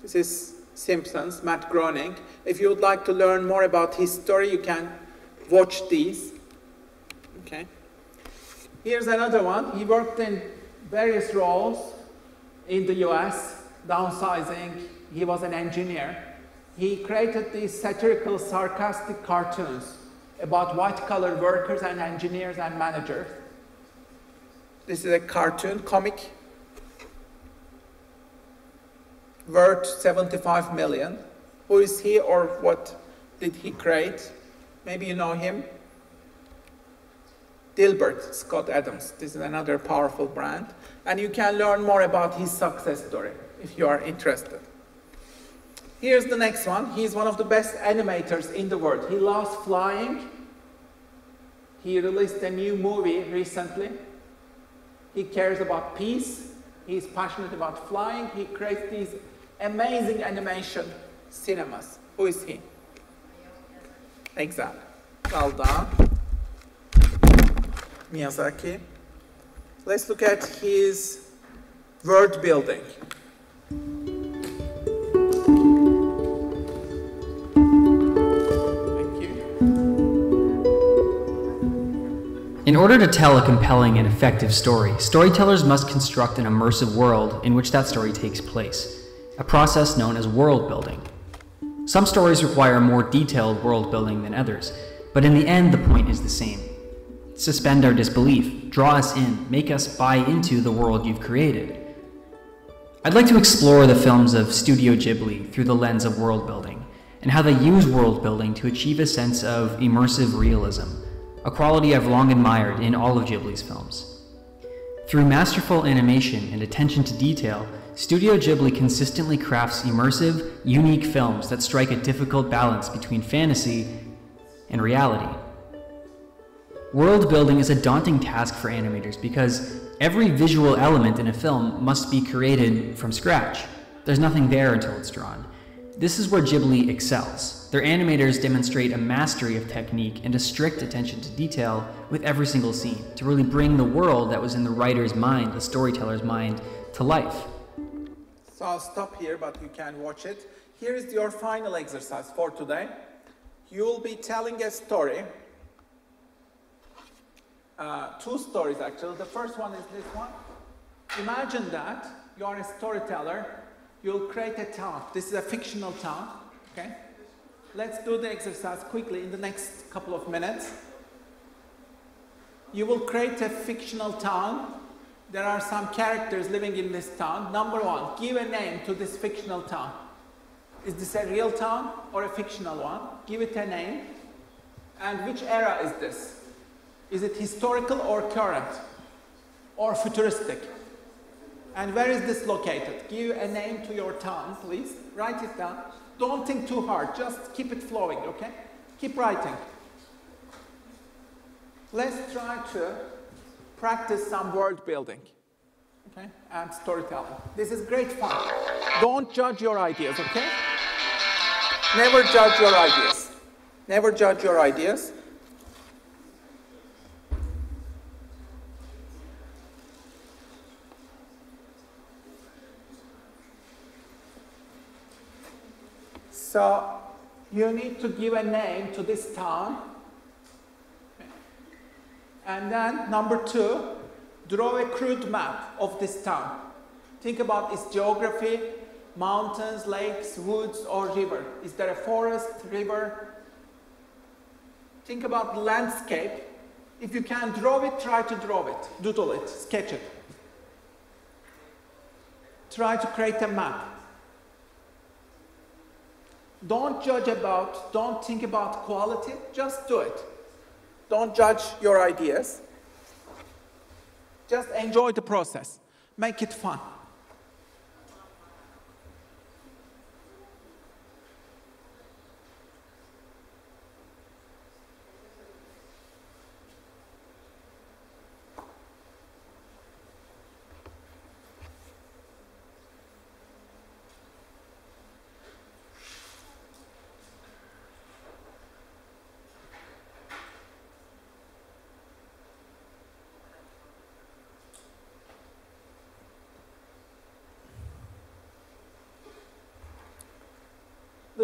This is Simpsons, Matt Groening. If you would like to learn more about his story, you can watch these. Okay. Here's another one. He worked in various roles in the US, downsizing. He was an engineer. He created these satirical, sarcastic cartoons about white-collar workers and engineers and managers. This is a cartoon, comic, worth $75 million. Who is he or what did he create? Maybe you know him. Dilbert, Scott Adams. This is another powerful brand. And you can learn more about his success story if you are interested. Here's the next one. He's one of the best animators in the world. He loves flying. He released a new movie recently. He cares about peace. He's passionate about flying. He creates these amazing animation cinemas. Who is he? Exactly. Well done. Miyazaki. Let's look at his world building. In order to tell a compelling and effective story, storytellers must construct an immersive world in which that story takes place, a process known as world building. Some stories require more detailed world building than others, but in the end the point is the same. Suspend our disbelief, draw us in, make us buy into the world you've created. I'd like to explore the films of Studio Ghibli through the lens of world building, and how they use world building to achieve a sense of immersive realism, a quality I've long admired in all of Ghibli's films. Through masterful animation and attention to detail, Studio Ghibli consistently crafts immersive, unique films that strike a difficult balance between fantasy and reality. World building is a daunting task for animators because every visual element in a film must be created from scratch. There's nothing there until it's drawn. This is where Ghibli excels. Their animators demonstrate a mastery of technique and a strict attention to detail with every single scene to really bring the world that was in the writer's mind, the storyteller's mind, to life. So I'll stop here, but you can watch it. Here is your final exercise for today. You'll be telling a story. Two stories actually. The first one is this one. Imagine that you are a storyteller. You'll create a town. This is a fictional town. Okay? Let's do the exercise quickly in the next couple of minutes. You will create a fictional town. There are some characters living in this town. Number one, give a name to this fictional town. Is this a real town or a fictional one? Give it a name. And which era is this? Is it historical or current? Or futuristic? And where is this located? Give a name to your town, please. Write it down. Don't think too hard. Just keep it flowing, okay? Keep writing. Let's try to practice some word building, okay? And storytelling. This is great fun. Don't judge your ideas, okay? Never judge your ideas. Never judge your ideas. So you need to give a name to this town. And then number two, draw a crude map of this town. Think about its geography, mountains, lakes, woods, or river. Is there a forest, river? Think about the landscape. If you can draw it, try to draw it, doodle it, sketch it. Try to create a map. Don't think about quality, just do it. Don't judge your ideas. Just enjoy the process. Make it fun.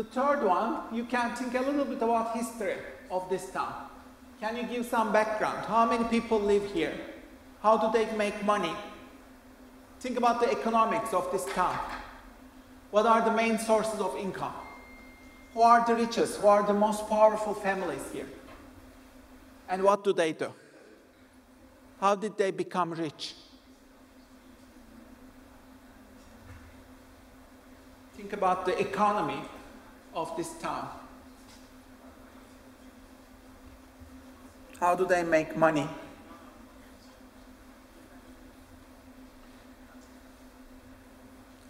The third one, you can think a little bit about history of this town. Can you give some background? How many people live here? How do they make money? Think about the economics of this town. What are the main sources of income? Who are the richest? Who are the most powerful families here? And what do they do? How did they become rich? Think about the economy of this town. How do they make money?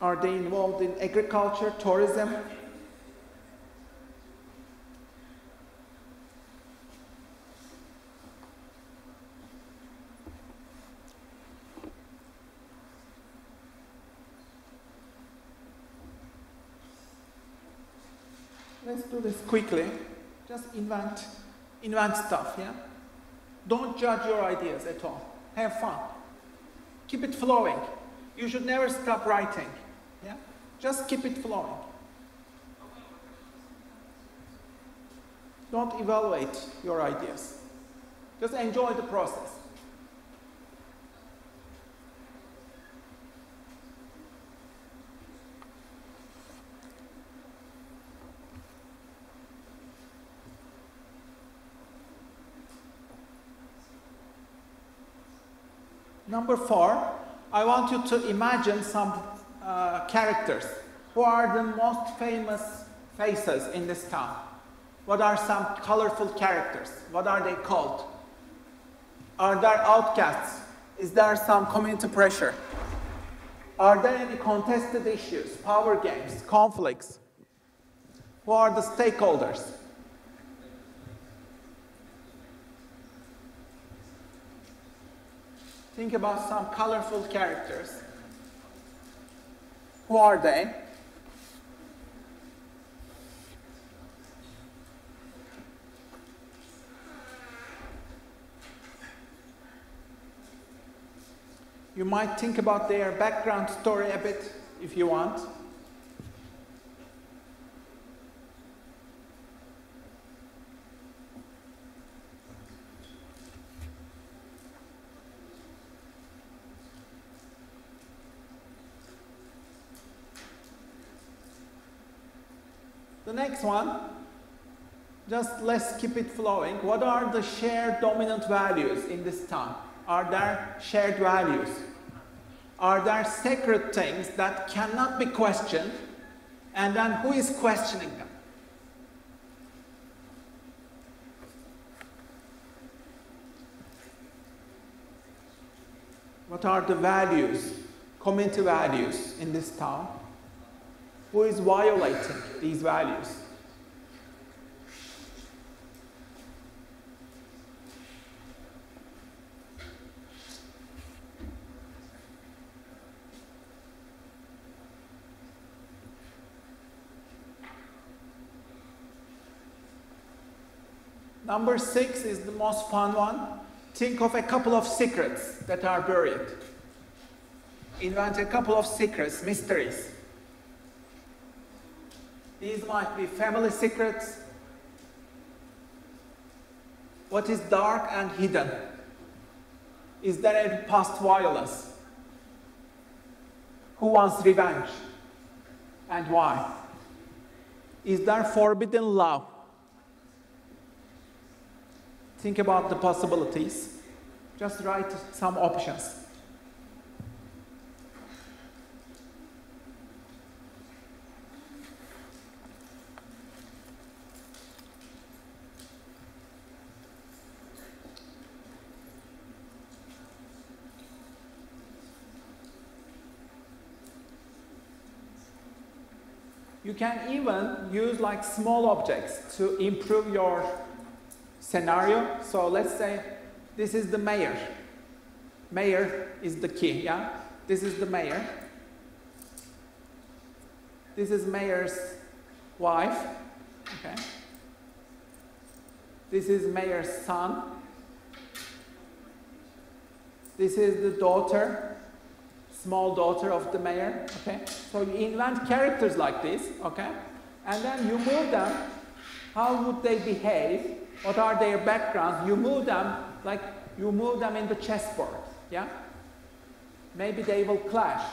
Are they involved in agriculture, tourism? Let's do this quickly. Just invent stuff, yeah? Don't judge your ideas at all. Have fun. Keep it flowing. You should never stop writing, yeah? Just keep it flowing. Don't evaluate your ideas. Just enjoy the process. Number 4, I want you to imagine some characters. Who are the most famous faces in this town? What are some colorful characters? What are they called? Are there outcasts? Is there some community pressure? Are there any contested issues, power games, conflicts? Who are the stakeholders? Think about some colorful characters. Who are they? You might think about their background story a bit if you want. The next one, just let's keep it flowing. What are the shared dominant values in this town? Are there shared values? Are there sacred things that cannot be questioned? And then who is questioning them? What are the values, community values in this town? Who is violating these values? Number 6 is the most fun one. Think of a couple of secrets that are buried. Invent a couple of secrets, mysteries. These might be family secrets. What is dark and hidden? Is there any past violence? Who wants revenge? And why? Is there forbidden love? Think about the possibilities. Just write some options. You can even use like small objects to improve your scenario. So let's say this is the mayor. Mayor is the key, yeah? This is the mayor. This is mayor's wife, okay? This is mayor's son. This is the daughter, small daughter of the mayor, okay? So you invent characters like this, okay? And then you move them. How would they behave? What are their backgrounds? You move them like you move them in the chessboard. Yeah? Maybe they will clash.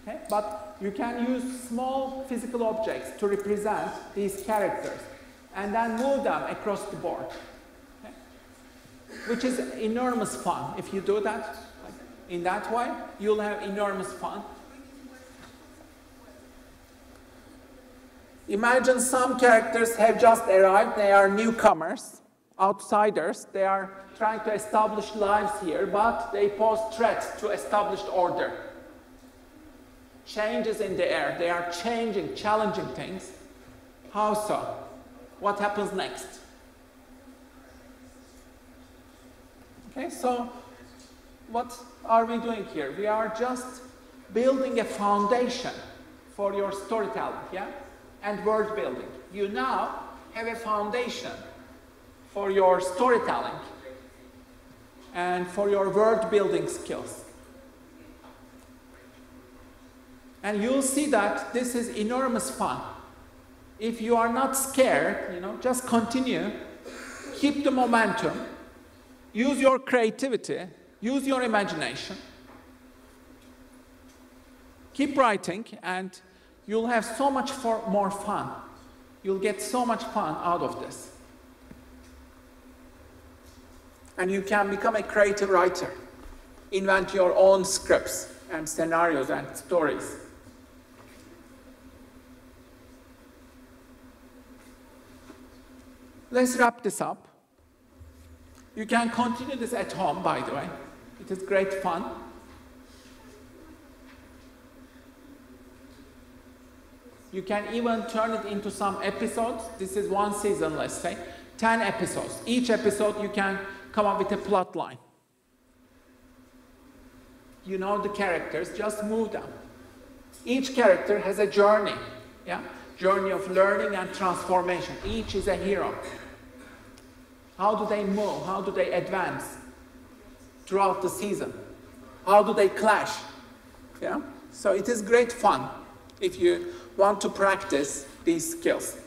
Okay? But you can use small physical objects to represent these characters and then move them across the board. Okay? Which is enormous fun. If you do that like, in that way, you'll have enormous fun. Imagine some characters have just arrived. They are newcomers, outsiders. They are trying to establish lives here, but they pose threats to established order. Changes in the air. They are changing, challenging things. How so? What happens next? Okay, so what are we doing here? We are just building a foundation for your storytelling, yeah? And word building. You now have a foundation for your storytelling and for your word building skills. And you'll see that this is enormous fun. If you are not scared, you know, just continue, keep the momentum, use your creativity, use your imagination, keep writing, and you'll have so much more fun. You'll get so much fun out of this. And you can become a creative writer. Invent your own scripts and scenarios and stories. Let's wrap this up. You can continue this at home, by the way. It is great fun. You can even turn it into some episodes. This is one season, let's say. 10 episodes. Each episode you can come up with a plot line. You know the characters, just move them. Each character has a journey, yeah? Journey of learning and transformation. Each is a hero. How do they move? How do they advance throughout the season? How do they clash? Yeah? So it is great fun if you want to practice these skills.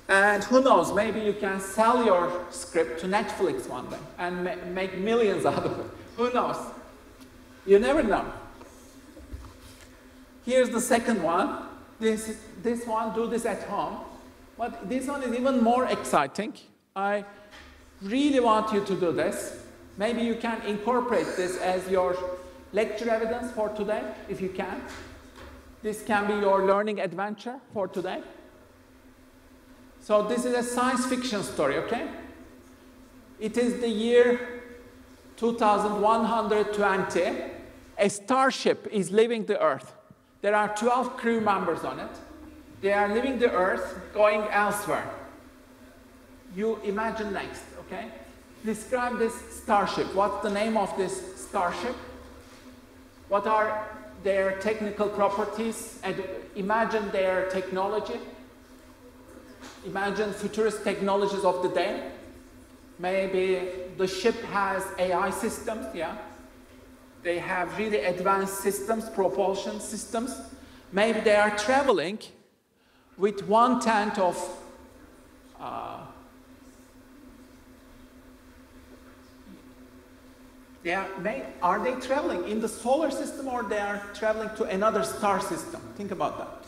And who knows, maybe you can sell your script to Netflix one day and make millions out of it. Who knows? You never know. Here's the second one. This one, do this at home. But this one is even more exciting. I really want you to do this. Maybe you can incorporate this as your lecture evidence for today, if you can. This can be your learning adventure for today. So this is a science fiction story, okay? It is the year 2120. A starship is leaving the Earth. There are 12 crew members on it. They are leaving the Earth, going elsewhere. You imagine next, okay? Describe this starship. What's the name of this starship? What are their technical properties? And imagine their technology. Imagine futurist technologies of the day. Maybe the ship has AI systems, yeah? They have really advanced systems, propulsion systems. Maybe they are traveling with 1/10 of are they traveling in the solar system, or they are traveling to another star system? Think about that.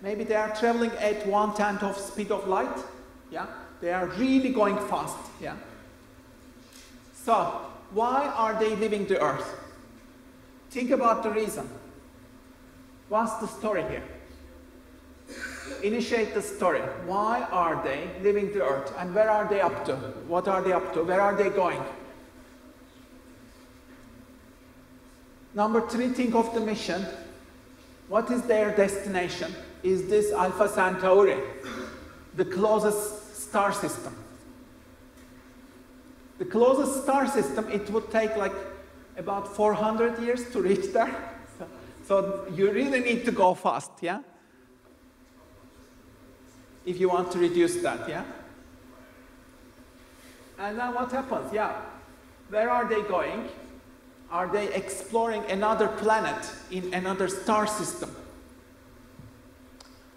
Maybe they are traveling at 1/10 of speed of light. Yeah, they are really going fast. Yeah. So why are they leaving the Earth? Think about the reason. What's the story here? Initiate the story. Why are they leaving the Earth? And where are they up to? What are they up to? Where are they going? Number 3, think of the mission. What is their destination? Is this Alpha Centauri, the closest star system? The closest star system, it would take like about 400 years to reach there. So you really need to go fast, yeah? If you want to reduce that, yeah? And then what happens? Yeah, where are they going? Are they exploring another planet in another star system?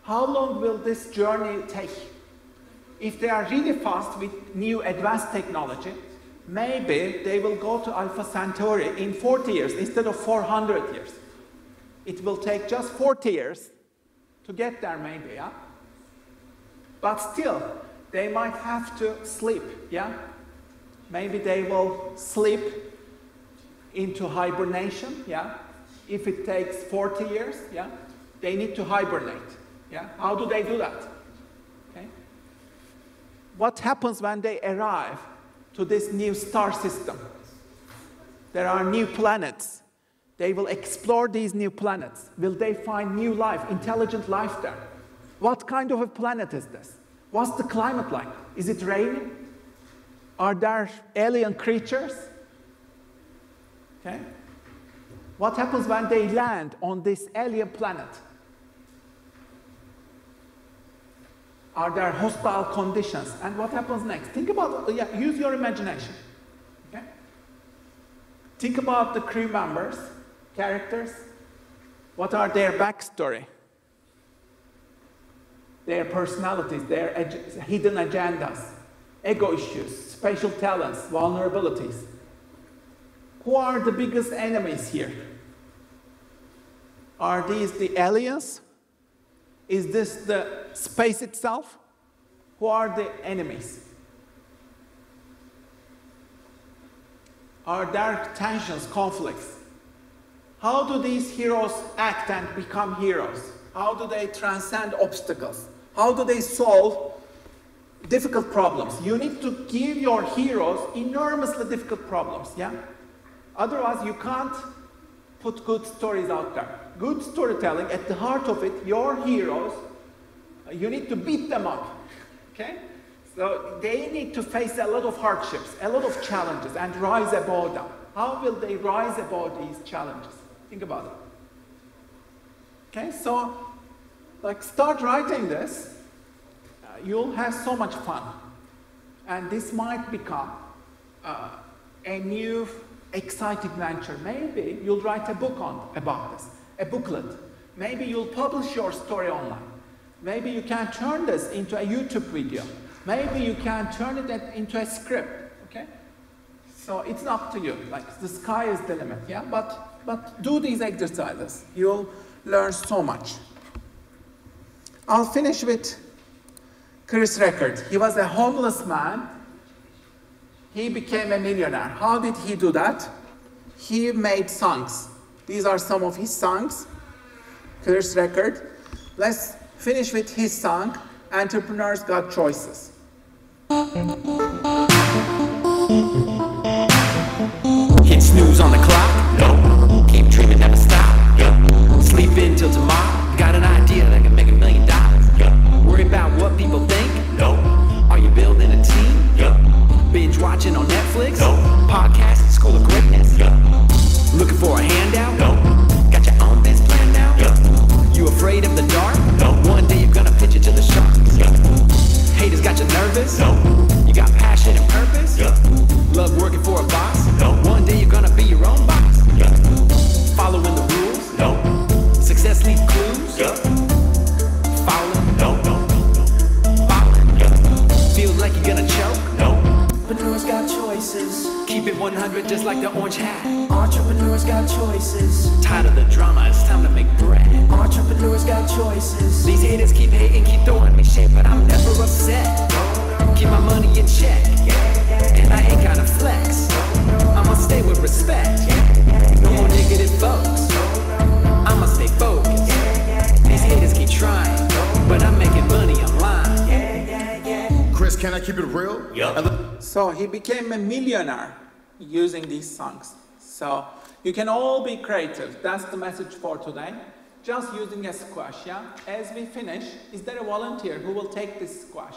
how long will this journey take? If they are really fast with new advanced technology, maybe they will go to Alpha Centauri in 40 years instead of 400 years. It will take just 40 years to get there maybe, yeah? But still, they might have to sleep, yeah? Maybe they will sleep into hibernation, yeah? If it takes 40 years, yeah? They need to hibernate, yeah? How do they do that? Okay? What happens when they arrive to this new star system? There are new planets. They will explore these new planets. Will they find new life, intelligent life there? What kind of a planet is this? What's the climate like? Is it raining? Are there alien creatures? Okay? What happens when they land on this alien planet? Are there hostile conditions? And what happens next? Think about, use your imagination. Okay? Think about the crew members, characters. What are their backstory? Their personalities, their hidden agendas, ego issues, special talents, vulnerabilities. Who are the biggest enemies here? Are these the aliens? Is this the space itself? Who are the enemies? Are there tensions, conflicts? How do these heroes act and become heroes? How do they transcend obstacles? How do they solve difficult problems? You need to give your heroes enormously difficult problems, yeah? Otherwise, you can't put good stories out there. Good storytelling, at the heart of it, your heroes, you need to beat them up, okay? So they need to face a lot of hardships, a lot of challenges, and rise above them. How will they rise above these challenges? Think about it. Okay, so start writing this. You'll have so much fun. And this might become a new, exciting venture. Maybe you'll write a book about this, a booklet. Maybe you'll publish your story online. Maybe you can turn this into a YouTube video. Maybe you can turn it into a script, okay? So it's up to you. The sky is the limit, yeah? But do these exercises. You'll learn so much. I'll finish with Chris Record. He was a homeless man. He became a millionaire. How did he do that? He made songs. These are some of his songs. Chris Record. Let's finish with his song, Entrepreneurs Got Choices. Hit snooze on the clock. No. Keep dreaming, never stop. Yeah. Sleep until tomorrow. Got an idea that can make $1 million. Yeah. Worry about what people think. No. Are you building a team? Yeah. Binge watching on Netflix. No. Podcast, School of Greatness. Yeah. Looking for a handout? No. Got your own biz plan now? Yeah. You afraid of the dark? No. One day you're gonna pitch it to the sharks. Yeah. Haters got you nervous? No. You got passion and purpose? Yeah. Love working for a boss? No. One day you're gonna be your own boss? Yeah. Following the rules? No. Success leaves clues? Yeah. Following? No. Following? Yeah. Feel like you're gonna choke? No. Entrepreneurs got choices. Keep it 100 just like the orange hat. Entrepreneurs got choices. Tired of the drama, it's time to make bread. Entrepreneurs got choices. These haters keep hating, keep throwing me shit, but I'm never upset. Keep my money in check, and I ain't gonna flex. I'ma stay with respect. No more negative folks. I'ma stay focused. These haters keep trying, but I'm making money online. Chris, can I keep it real? Yep. So he became a millionaire using these songs. So you can all be creative. That's the message for today. Just using a squash, yeah? As we finish, is there a volunteer who will take this squash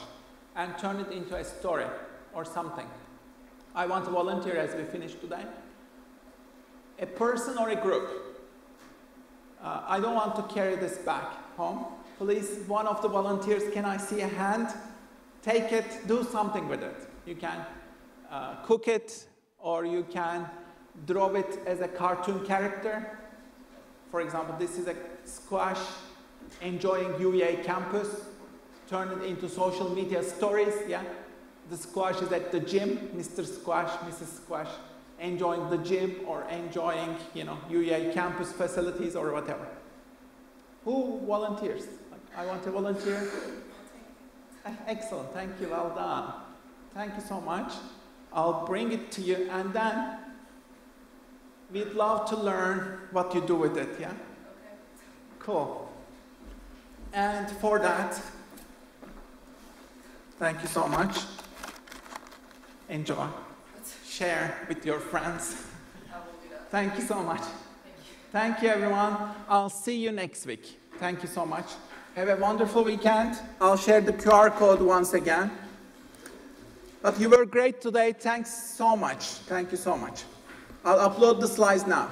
and turn it into a story or something? I want a volunteer as we finish today. A person or a group. I don't want to carry this back home. Please, one of the volunteers, can I see a hand? Take it, do something with it. You can cook it, or you can draw it as a cartoon character. For example, this is a squash enjoying UEA campus, turn it into social media stories, yeah? The squash is at the gym, Mr. Squash, Mrs. Squash, enjoying the gym or enjoying, UEA campus facilities or whatever. Who volunteers? Like, I want to volunteer. Excellent, thank you, well done. Thank you so much. I'll bring it to you, and then we'd love to learn what you do with it, yeah? Okay. Cool. And for that, thank you so much. Enjoy. Share with your friends. I will do that. Thank you so much. Thank you, everyone. I'll see you next week. Thank you so much. Have a wonderful weekend. I'll share the QR code once again. But you were great today. Thanks so much. Thank you so much. I'll upload the slides now.